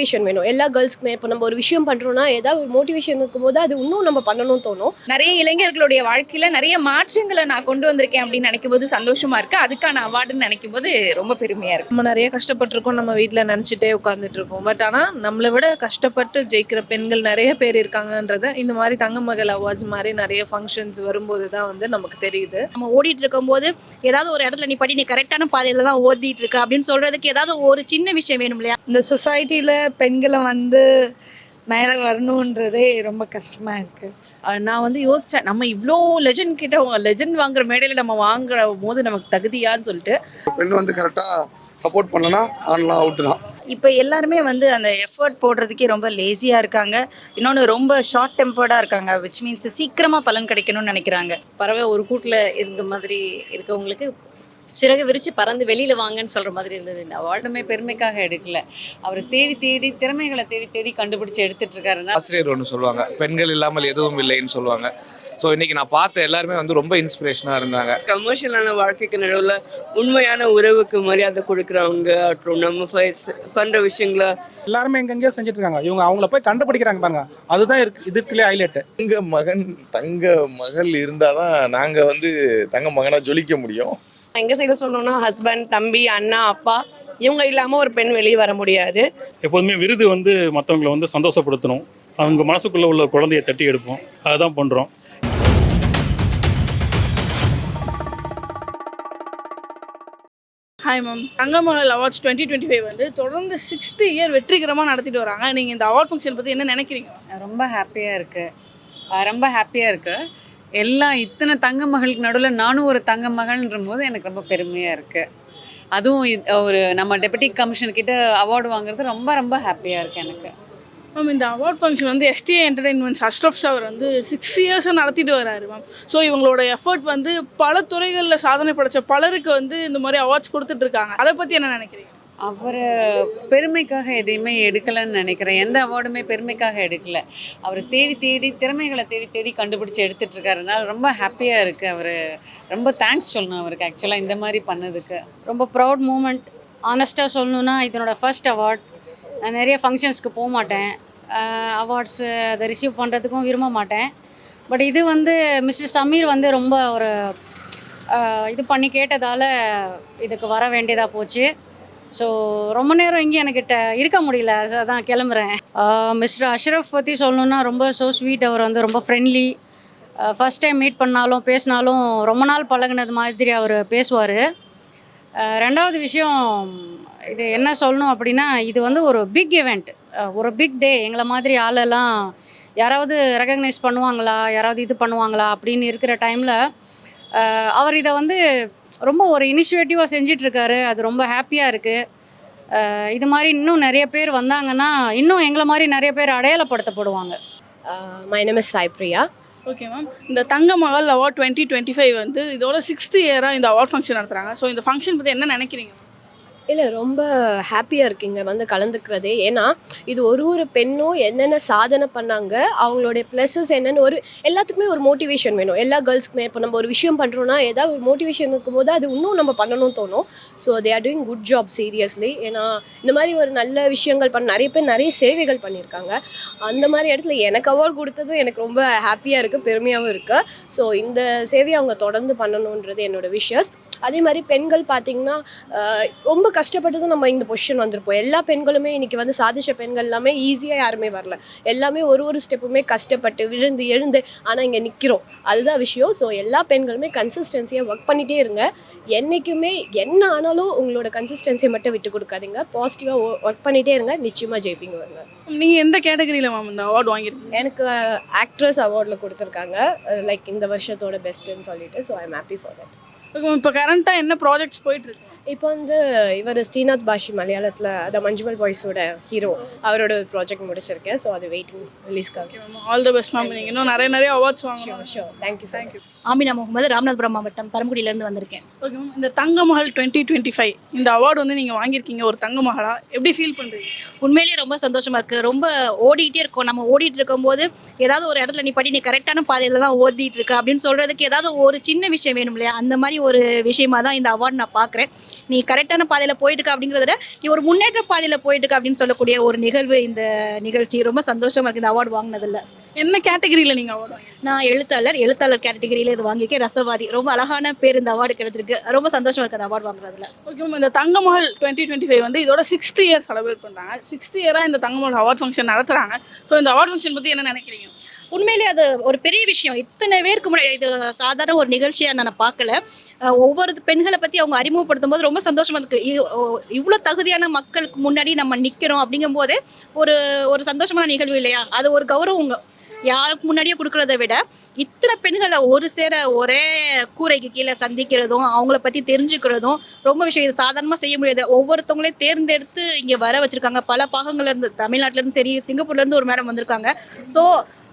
Motivation வேணும் எல்லா கேர்ள்ஸ்க்குமே. இப்போ நம்ம ஒரு விஷயம் பண்ணுறோன்னா ஏதாவது ஒரு மோட்டிவேஷன் இருக்கும்போது அது இன்னும் நம்ம பண்ணணும்னு தோணும். நிறைய இளைஞர்களுடைய வாழ்க்கையில நிறைய மாற்றங்களை நான் கொண்டு வந்திருக்கேன் அப்படின்னு நினைக்கும் போது சந்தோஷமா இருக்கு. அதுக்கான அவார்டுன்னு நினைக்கும் போது ரொம்ப பெருமையா இருக்கு. நம்ம நிறைய கஷ்டப்பட்டிருக்கோம், நம்ம வீட்டில் நினச்சிட்டே உட்காந்துட்டு இருக்கோம். பட் ஆனால் நம்மளை விட கஷ்டப்பட்டு ஜெயிக்கிற பெண்கள் நிறைய பேர் இருக்காங்கன்றத இந்த மாதிரி தங்கமகள் அவார்ட்ஸ் மாதிரி நிறைய ஃபங்க்ஷன்ஸ் வரும்போது தான் வந்து நமக்கு தெரியுது. நம்ம ஓடிட்டு இருக்கும்போது ஏதாவது ஒரு இடத்துல நீ படி, நீ கரெக்டான பாதையில தான் ஓடிட்டு இருக்க அப்படின்னு சொல்றதுக்கு ஏதாவது ஒரு சின்ன விஷயம் வேணும் இல்லையா? இந்த சொசைட்டியில் பெண்களை வந்து மேலே வரணுன்றதே ரொம்ப கஷ்டமாக இருக்குது. நான் வந்து யோசித்தேன், நம்ம இவ்வளோ லெஜண்ட் கிட்ட லெஜண்ட் வாங்குற மேடையில் நம்ம வாங்குற போது நமக்கு தகுதியான்னு சொல்லிட்டு. பெண் வந்து கரெக்டாக சப்போர்ட் பண்ணனா ஆன்லாம் அவுட்டு தான். இப்போ எல்லாருமே வந்து அந்த எஃபர்ட் போடுறதுக்கே ரொம்ப லேசியாக இருக்காங்க. இன்னொன்று ரொம்ப ஷார்ட் டெம்பர்டாக இருக்காங்க, விச் மீன்ஸ் சீக்கிரமாக பலன் கிடைக்கணும்னு நினைக்கிறாங்க. பறவை ஒரு கூட்டில் இருந்த மாதிரி இருக்கவங்களுக்கு சிறகு விரித்து பறந்து வெளியில் வாங்கன்னு சொல்கிற மாதிரி இருந்தது. இந்த அவார்டுமே பெருமைக்காக எடுக்கல, அவர் தேடி தேடி திறமைகளை தேடி தேடி கண்டுபிடிச்சி எடுத்துட்டு இருக்காருன்னா. ஆசிரியர் ஒன்று சொல்லுவாங்க, பெண்கள் இல்லாமல் எதுவும் இல்லைன்னு சொல்லுவாங்க. ஸோ இன்றைக்கி நான் பார்த்த எல்லாருமே வந்து ரொம்ப இன்ஸ்பிரேஷனாக இருந்தாங்க. கமர்ஷியலான வாழ்க்கைக்கு நடுவில் உண்மையான உறவுக்கு மரியாதை கொடுக்குறவங்க அப்புறம் நம்ம பண்ணுற விஷயங்களை எல்லாருமே எங்கெங்கேயோ செஞ்சுட்டு இருக்காங்க. இவங்க அவங்கள போய் கண்டுபிடிக்கிறாங்க பாருங்க, அதுதான் இதுக்குள்ளே ஹைலைட்டு. தங்க மகள் இருந்தால் தான் நாங்கள் வந்து தங்க மகனாக ஜொலிக்க முடியும். எங்கள் சைடில் சொல்லணும்னா ஹஸ்பண்ட், தம்பி, அண்ணா, அப்பா இவங்க இல்லாமல் ஒரு பெண் வெளியே வர முடியாது. எப்போதுமே விருது வந்து மற்றவங்களை வந்து சந்தோஷப்படுத்தணும், அவங்க மனசுக்குள்ளே உள்ள குழந்தைய தட்டி எடுப்போம், அதுதான் பண்ணுறோம். ஹாய் மேம், தங்கமகள் அவார்ட்ஸ் 2025 வந்து தொடர்ந்து 6th இயர் வெற்றிகரமாக நடத்திட்டு வராங்க. நீங்கள் இந்த அவார்ட் ஃபங்க்ஷன் பற்றி என்ன நினைக்கிறீங்க? ரொம்ப ஹாப்பியாக இருக்குது. எல்லாம் இத்தனை தங்க மகளுக்கு நடுவில் நானும் ஒரு தங்க மகள்ன்ற போது எனக்கு ரொம்ப பெருமையாக இருக்குது. அதுவும் ஒரு நம்ம டெபுட்டி கமிஷனர் கிட்ட அவார்டு வாங்குறது ரொம்ப ரொம்ப ஹாப்பியாக இருக்குது எனக்கு. மேம், இந்த அவார்ட் ஃபங்க்ஷன் வந்து STA என்டர்டெயின்மெண்ட்ஸ் அஷ்ரஃப் சார் வந்து 6 இயர்ஸாக நடத்திட்டு வராரு மேம். ஸோ இவங்களோட எஃபர்ட் வந்து பல துறைகளில் சாதனை படைச்ச பலருக்கு வந்து இந்த மாதிரி அவார்ட்ஸ் கொடுத்துட்ருக்காங்க. அதை பற்றி என்ன நினைக்கிறீங்க? அவர் பெருமைக்காக எதையுமே எடுக்கலைன்னு நினைக்கிறேன். எந்த அவார்டுமே பெருமைக்காக எடுக்கலை, அவர் தேடி தேடி திறமைகளை தேடி தேடி கண்டுபிடிச்சி எடுத்துகிட்டு இருக்காருனால ரொம்ப ஹாப்பியாக இருக்குது. அவர் ரொம்ப தேங்க்ஸ் சொல்லணும் அவருக்கு ஆக்சுவலாக இந்த மாதிரி பண்ணதுக்கு. ரொம்ப ப்ரௌட் மூமெண்ட். ஆனஸ்ட்டாக சொல்லணுன்னா இதனோட ஃபர்ஸ்ட் அவார்ட். நான் நிறைய ஃபங்க்ஷன்ஸ்க்கு போக மாட்டேன், அவார்ட்ஸு அதை ரிசீவ் பண்ணுறதுக்கும் விரும்ப மாட்டேன். பட் இது வந்து மிஸ்டர் சமீர் வந்து ரொம்ப ஒரு இது பண்ணி கேட்டதால் இதுக்கு வர வேண்டியதாக போச்சு. ஸோ ரொம்ப நேரம் இங்கே எனக்கு இருக்க முடியல, அதான் கிளம்புறேன். மிஸ்டர் அஷ்ரஃப் பற்றி சொல்லணுன்னா ரொம்ப ஸ்வீட். அவர் வந்து ரொம்ப ஃப்ரெண்ட்லி. ஃபஸ்ட் டைம் மீட் பண்ணாலும் பேசினாலும் ரொம்ப நாள் பழகுனது மாதிரி அவர் பேசுவார். ரெண்டாவது விஷயம், இது என்ன சொல்லணும் அப்படின்னா, இது வந்து ஒரு பிக் இவெண்ட், ஒரு பிக் டே. எங்களை மாதிரி ஆளெல்லாம் யாராவது ரெகக்னைஸ் பண்ணுவாங்களா, யாராவது இது பண்ணுவாங்களா அப்படின்னு இருக்கிற டைமில் அவர் இதை வந்து ரொம்ப ஒரு இனிஷியேட்டிவாக செஞ்சிட்ருக்காரு. அது ரொம்ப ஹாப்பியாக இருக்குது. இது மாதிரி இன்னும் நிறைய பேர் வந்தாங்கன்னா இன்னும் எங்களை மாதிரி நிறைய பேர் அடையாளப்படுத்தப்படுவாங்க. My name is Sai Priya. Okay ma'am, இந்த தங்கமகள் அவார்ட் 2025 வந்து இதோட 6th இயராக இந்த அவார்ட் ஃபங்க்ஷன் நடத்துகிறாங்க. ஸோ இந்த ஃபங்க்ஷன் பற்றி என்ன நினைக்கிறீங்க? இல்லை, ரொம்ப ஹாப்பியாக இருக்குங்க வந்து கலந்துக்கிறதே. ஏன்னா இது ஒரு பெண்ணும் என்னென்ன சாதனை பண்ணாங்க, அவங்களுடைய ப்ளஸஸ் என்னென்னு எல்லாத்துக்குமே ஒரு மோட்டிவேஷன் வேணும் எல்லா கேர்ள்ஸ்க்குமே. இப்போ நம்ம ஒரு விஷயம் பண்ணுறோன்னா ஏதாவது ஒரு மோட்டிவேஷன் இருக்கும்போது அது இன்னும் நம்ம பண்ணணும்னு தோணும். So they are doing good job seriously. ஏன்னா இந்த மாதிரி ஒரு நல்ல விஷயங்கள் நிறைய பேர் நிறைய சேவைகள் பண்ணியிருக்காங்க. அந்த மாதிரி இடத்துல எனக்கு அவார்ட் கொடுத்ததும் எனக்கு ரொம்ப ஹாப்பியாக இருக்குது, பெருமையாகவும் இருக்குது. ஸோ இந்த சேவையை அவங்க தொடர்ந்து பண்ணணுன்றது என்னோடய விஷஸ். அதே மாதிரி பெண்கள் பார்த்திங்கன்னா ரொம்ப கஷ்டப்பட்டு நம்ம இந்த பொசிஷன் வந்திருப்போம். எல்லா பெண்களுமே இன்றைக்கி வந்து சாதிச்ச பெண்கள் எல்லாமே ஈஸியாக யாருமே வரல. எல்லாமே ஒரு ஸ்டெப்புமே கஷ்டப்பட்டு விழுந்து எழுந்து ஆனால் இங்கே நிற்கிறோம், அதுதான் விஷயம். ஸோ எல்லா பெண்களுமே கன்சிஸ்டன்சியாக ஒர்க் பண்ணிகிட்டே இருங்க. என்றைக்குமே என்ன ஆனாலும் உங்களோட கன்சிஸ்டன்சியை மட்டும் விட்டு கொடுக்காதீங்க. பாசிட்டிவாக ஒர்க் பண்ணிகிட்டே இருங்க, நிச்சயமாக ஜெயிப்பீங்க வருங்க. நீங்கள் எந்த கேட்டகரியில் மேம் இந்த அவார்டு வாங்கியிருக்கீங்க? எனக்கு ஆக்ட்ரஸ் அவார்டில் கொடுத்துருக்காங்க, லைக் இந்த வருஷத்தோட பெஸ்ட்டுன்னு சொல்லிட்டு. So I am happy for that. இப்போ கரண்ட்டாக என்ன ப்ராஜெக்ட்ஸ் போயிட்டுருக்கு? இப்போ வந்து இவர் ஸ்ரீநாத் பாஷி மலையாளத்தில் அந்த மஞ்சுமல் பாய்ஸோட ஹீரோ, அவரோட ப்ராஜெக்ட் முடிச்சிருக்கேன். ஸோ அது வெயிட்டிங் ரிலீஸ்க்காக. ஆல் த பெஸ்ட் மேம், நீங்கள் இன்னும் நிறைய அவார்ட்ஸ் வாங்கணும். Sure, thank you sir. Amina Mohammed, Ramanathapuram மாவட்டம், பரமக்குடியிலேருந்து வந்திருக்கேன். ஓகே மேம், இந்த தங்கமகள் 2025 இந்த அவார்டு வந்து நீங்கள் வாங்கியிருக்கீங்க ஒரு தங்க மகளா, எப்படி ஃபீல் பண்ணுறீங்க? உண்மையிலேயே ரொம்ப சந்தோஷமாக இருக்குது. ரொம்ப ஓடிக்கிட்டே இருக்கோம். நம்ம ஓடிட்டு இருக்கும்போது ஏதாவது ஒரு இடத்துல நீ படி, நீ கரெக்டான பாதையில் தான் ஓடிட்டு இருக்க அப்படின்னு சொல்கிறதுக்கு ஏதாவது ஒரு சின்ன விஷயம் வேணும் இல்லையா? அந்த மாதிரி ஒரு விஷயமா தான் இந்த அவார்டு நான் பார்க்குறேன். நீ கரெக்டான பாதையில் போயிட்டுருக்க அப்படிங்கிறத விட நீ ஒரு முன்னேற்ற பாதையில் போயிட்டுருக்க அப்படின்னு சொல்லக்கூடிய ஒரு நிகழ்வு இந்த நிகழ்ச்சி. ரொம்ப சந்தோஷமாக இருக்குது இந்த அவார்டு வாங்கினதில்ல. என்ன கேட்டகரியில் நீங்கள் அவார்டு? நான் எழுத்தாளர் கேட்டகரியில் இது வாங்கியிருக்கேன். ரசவாதி, ரொம்ப அழகான பேர் இந்த அவார்டு கிடைச்சிருக்கு. ரொம்ப சந்தோஷமாக இருக்குது அந்த அவார்டு வாங்குறதுல. ஓகே மேம், இந்த தங்கமகள் 2025 வந்து இதோட 6th இயர் செலிப்ரேட் பண்ணுறாங்க. 6th இயராக இந்த தங்கமகள் அவார்ட் ஃபங்க்ஷன் நடத்துகிறாங்க. ஸோ இந்த அவார்ட் ஃபங்க்ஷன் பற்றி என்ன நினைக்கிறீங்க? உண்மையிலே அது ஒரு பெரிய விஷயம். இத்தனை பேருக்கு முன்னாடி இது சாதாரண ஒரு நிகழ்ச்சியாக நான் பார்க்கல. ஒவ்வொரு பெண்களை பற்றி அவங்க அறிமுகப்படுத்தும் போது ரொம்ப சந்தோஷமாக இருக்குது. இவ்வளோ தகுதியான மக்களுக்கு முன்னாடி நம்ம நிற்கிறோம் அப்படிங்கும் போதே ஒரு ஒரு சந்தோஷமான நிகழ்வு இல்லையா? அது ஒரு கௌரவம் யாருக்கு முன்னாடியே கொடுக்கறத விட இத்தனை பெண்களை ஒரு சேர ஒரே கூரைக்கு கீழே சந்திக்கிறதும் அவங்கள பற்றி தெரிஞ்சுக்கிறதும் ரொம்ப விஷயம். இது சாதாரணமாக செய்ய முடியாது. ஒவ்வொருத்தவங்களையும் தேர்ந்தெடுத்து இங்கே வர வச்சுருக்காங்க. பல பாகங்கள்லேருந்து, தமிழ்நாட்டிலேருந்து சரி, சிங்கப்பூர்லேருந்து ஒரு மேடம் வந்திருக்காங்க. ஸோ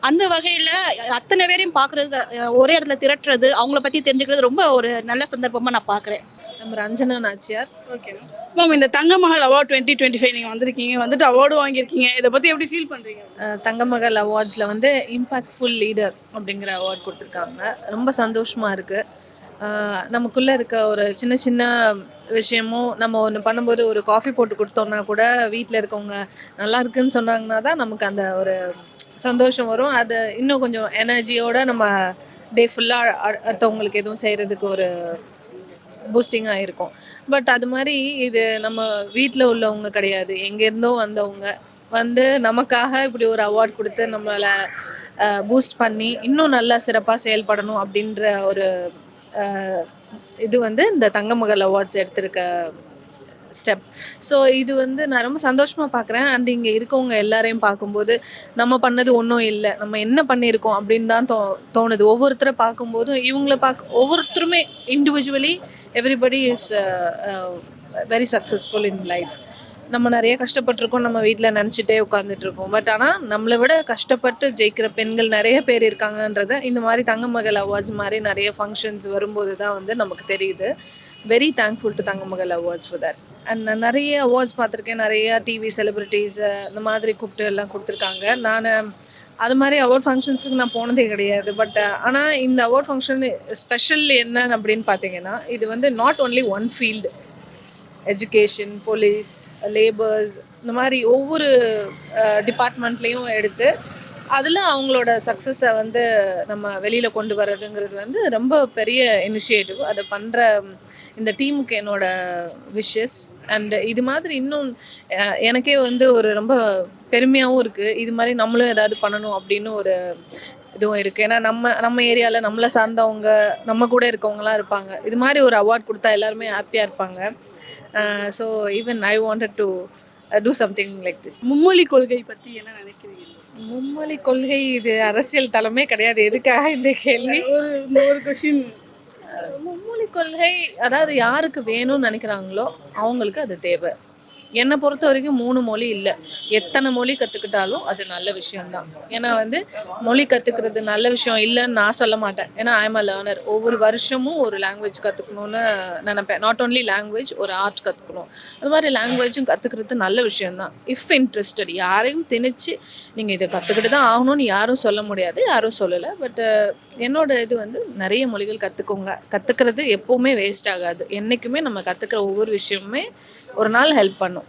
அந்த வகையில் அத்தனை பேரையும் பார்க்குறது, ஒரே இடத்துல திரட்டுறது, அவங்கள பற்றி தெரிஞ்சுக்கிறது ரொம்ப ஒரு நல்ல சந்தர்ப்பமாக நான் பார்க்குறேன். நம்ம ரஞ்சனா நாச்சியார். ஓகே மேம், இந்த தங்கமகள் அவார்ட் 2025 நீங்கள் வந்திருக்கீங்க, வந்துட்டு அவார்டு வாங்கியிருக்கீங்க. இதை பற்றி எப்படி ஃபீல் பண்ணுறீங்க? தங்கமகள் அவார்ட்ஸில் வந்து இம்பாக்ட்ஃபுல் லீடர் அப்படிங்கிற அவார்ட் கொடுத்துருக்காங்க. ரொம்ப சந்தோஷமாக இருக்குது. நமக்குள்ளே இருக்க ஒரு சின்ன சின்ன விஷயமும் நம்ம ஒன்று பண்ணும்போது ஒரு காஃபி போட்டு கொடுத்தோம்னா கூட வீட்டில் இருக்கவங்க நல்லா இருக்குன்னு சொன்னாங்கன்னா தான் நமக்கு அந்த ஒரு சந்தோஷம் வரும். அது இன்னும் கொஞ்சம் எனர்ஜியோடு நம்ம டே ஃபுல்லாக அடுத்தவங்களுக்கு எதுவும் செய்கிறதுக்கு ஒரு பூஸ்டிங்காக இருக்கும். பட் அது மாதிரி இது நம்ம வீட்டில் உள்ளவங்க கிடையாது, எங்கேருந்தோ வந்தவங்க வந்து நமக்காக இப்படி ஒரு அவார்ட் கொடுத்து நம்மளை பூஸ்ட் பண்ணி இன்னும் நல்லா சிறப்பாக செயல்படணும் அப்படின்ற ஒரு இது வந்து இந்த தங்கமகள் அவார்ட்ஸ் எடுத்திருக்க ஸ்டெப். ஸோ இது வந்து நான் ரொம்ப சந்தோஷமாக பார்க்குறேன். அண்ட் இங்கே இருக்கவங்க எல்லாரையும் பார்க்கும்போது நம்ம பண்ணது ஒன்றும் இல்லை, நம்ம என்ன பண்ணியிருக்கோம் அப்படின்னு தான் தோணுது. ஒவ்வொருத்தரை பார்க்கும்போதும் இவங்கள ஒவ்வொருத்தருமே individually everybody is very successful in life. நம்ம நிறைய கஷ்டப்பட்டிருக்கோம், நம்ம வீட்டில் நினச்சிட்டே உட்காந்துட்ருக்கோம். பட் ஆனால் நம்மளை விட கஷ்டப்பட்டு ஜெயிக்கிற பெண்கள் நிறைய பேர் இருக்காங்கன்றத இந்த மாதிரி தங்கமகள் அவார்ட்ஸ் மாதிரி நிறைய ஃபங்க்ஷன்ஸ் வரும்போது தான் வந்து நமக்கு தெரியுது. Very thankful to தங்கமகள் awards for that. And நான் நிறைய அவார்ட்ஸ் பார்த்துருக்கேன். நிறைய டிவி செலிப்ரிட்டிஸ் இந்த மாதிரி கூப்பிட்டு எல்லாம் கொடுத்துருக்காங்க. நான் அது மாதிரி அவார்ட் ஃபங்க்ஷன்ஸுக்கு நான் போனதே கிடையாது. பட் ஆனால் இந்த அவார்ட் ஃபங்க்ஷன் ஸ்பெஷல் என்ன அப்படின்னு பார்த்தீங்கன்னா, இது வந்து not only one field, education, police, labours, இந்த மாதிரி ஒவ்வொரு டிபார்ட்மெண்ட்லேயும் எடுத்து அதில் அவங்களோட சக்ஸஸை வந்து நம்ம வெளியில் கொண்டு வர்றதுங்கிறது வந்து ரொம்ப பெரிய இனிஷியேட்டிவ். அதை பண்ணுற இந்த டீமுக்கு என்னோட விஷஸ். அண்ட் இது மாதிரி இன்னும் எனக்கே வந்து ஒரு ரொம்ப பெருமையாகவும் இருக்குது. இது மாதிரி நம்மளும் ஏதாவது பண்ணணும் அப்படின்னு ஒரு இதுவும் இருக்குது. ஏன்னா நம்ம ஏரியாவில் நம்மளை சார்ந்தவங்க, நம்ம கூட இருக்கவங்களாம் இருப்பாங்க. இது மாதிரி ஒரு அவார்ட் கொடுத்தா எல்லாருமே ஹாப்பியாக இருப்பாங்க. So even I wanted to do something like this. மும்மொழி கொள்கை பற்றி என்ன நினைக்கிறீங்க? மும்மொழி கொள்கை இது அரசியல் தலைமை கிடையாது. எதுக்காக இந்த கேள்வி? ஒரு கொஷின். மும்மொழி கொள்கை அதாவது யாருக்கு வேணும்னு நினைக்கிறாங்களோ அவங்களுக்கு அது தேவை. என்னை பொறுத்த வரைக்கும் 3 மொழி இல்லை, எத்தனை மொழி கற்றுக்கிட்டாலும் அது நல்ல விஷயம்தான். ஏன்னா வந்து மொழி கற்றுக்கிறது நல்ல விஷயம் இல்லைன்னு நான் சொல்ல மாட்டேன். ஏன்னா ஐ எம் அ லேர்னர். ஒவ்வொரு வருஷமும் ஒரு லாங்குவேஜ் கற்றுக்கணுன்னு நினைப்பேன். நாட் ஓன்லி லாங்குவேஜ், ஒரு ஆர்ட் கற்றுக்கணும். அது மாதிரி லாங்குவேஜும் கற்றுக்கிறது நல்ல விஷயம்தான் இஃப் இன்ட்ரெஸ்டட். யாரையும் திணிச்சு நீங்கள் இதை கற்றுக்கிட்டு தான் ஆகணும்னு யாரும் சொல்ல முடியாது, யாரும் சொல்லலை. பட் என்னோட இது வந்து நிறைய மொழிகள் கற்றுக்கோங்க. கற்றுக்கிறது எப்போவுமே வேஸ்ட் ஆகாது. என்றைக்குமே நம்ம கற்றுக்கிற ஒவ்வொரு விஷயமுமே ஒரு நாள் ஹெல்ப் பண்ணும்.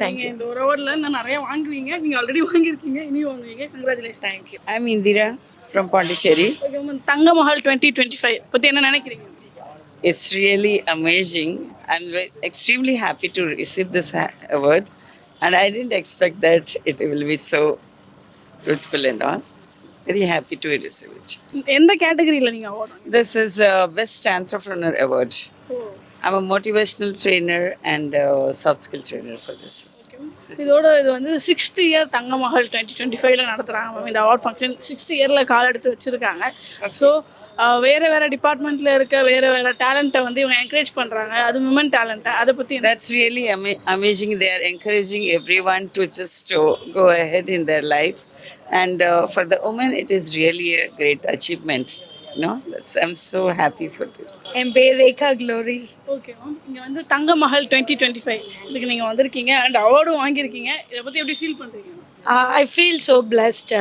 தேங்க்யூ. இந்த ஒரு அவார்டில் நான் நிறைய வாங்குவீங்க, நீங்கள் ஆல்ரெடி வாங்கியிருக்கீங்க, இனியும் வாங்குவீங்க. Congratulation. Thank you. I am Indira from Pondicherry. Okay ma'am, Thangamagal 2025 பற்றி என்ன நினைக்கிறீங்க? It's really amazing. I'm extremely happy to receive this award, and I didn't expect that it will be so fruitful and all. Very happy to receive it. எந்த கேட்டகரியில் நீங்கள் award? This is Best Entrepreneur Award. I'm a motivational trainer and soft skill trainer for this. இதோட இது வந்து 6th year தங்கமகள் 2025 நடத்துகிறாங்க ma'am. இந்த award function 6th இயரில் கால் எடுத்து வச்சுருக்காங்க. ஸோ வேறு டிபார்ட்மெண்ட்டில் இருக்க வேறு டேலண்ட்டை வந்து இவங்க என்கரேஜ் பண்ணுறாங்க. அது விமன் டேலண்ட்டை, அதை பற்றி. That's really amazing. They are encouraging everyone to just go ahead in their life, and for the women it is really a great achievement. I'm so happy for it. என் பேர் Rekha glory. Okay ma'am, இங்கே வந்து தங்கமகள் 2025 இதுக்கு நீங்கள் வந்திருக்கீங்க and அவார்டும் வாங்கியிருக்கீங்க. இதை பற்றி எப்படி ஃபீல் பண்ணுறீங்க? I feel so blessed.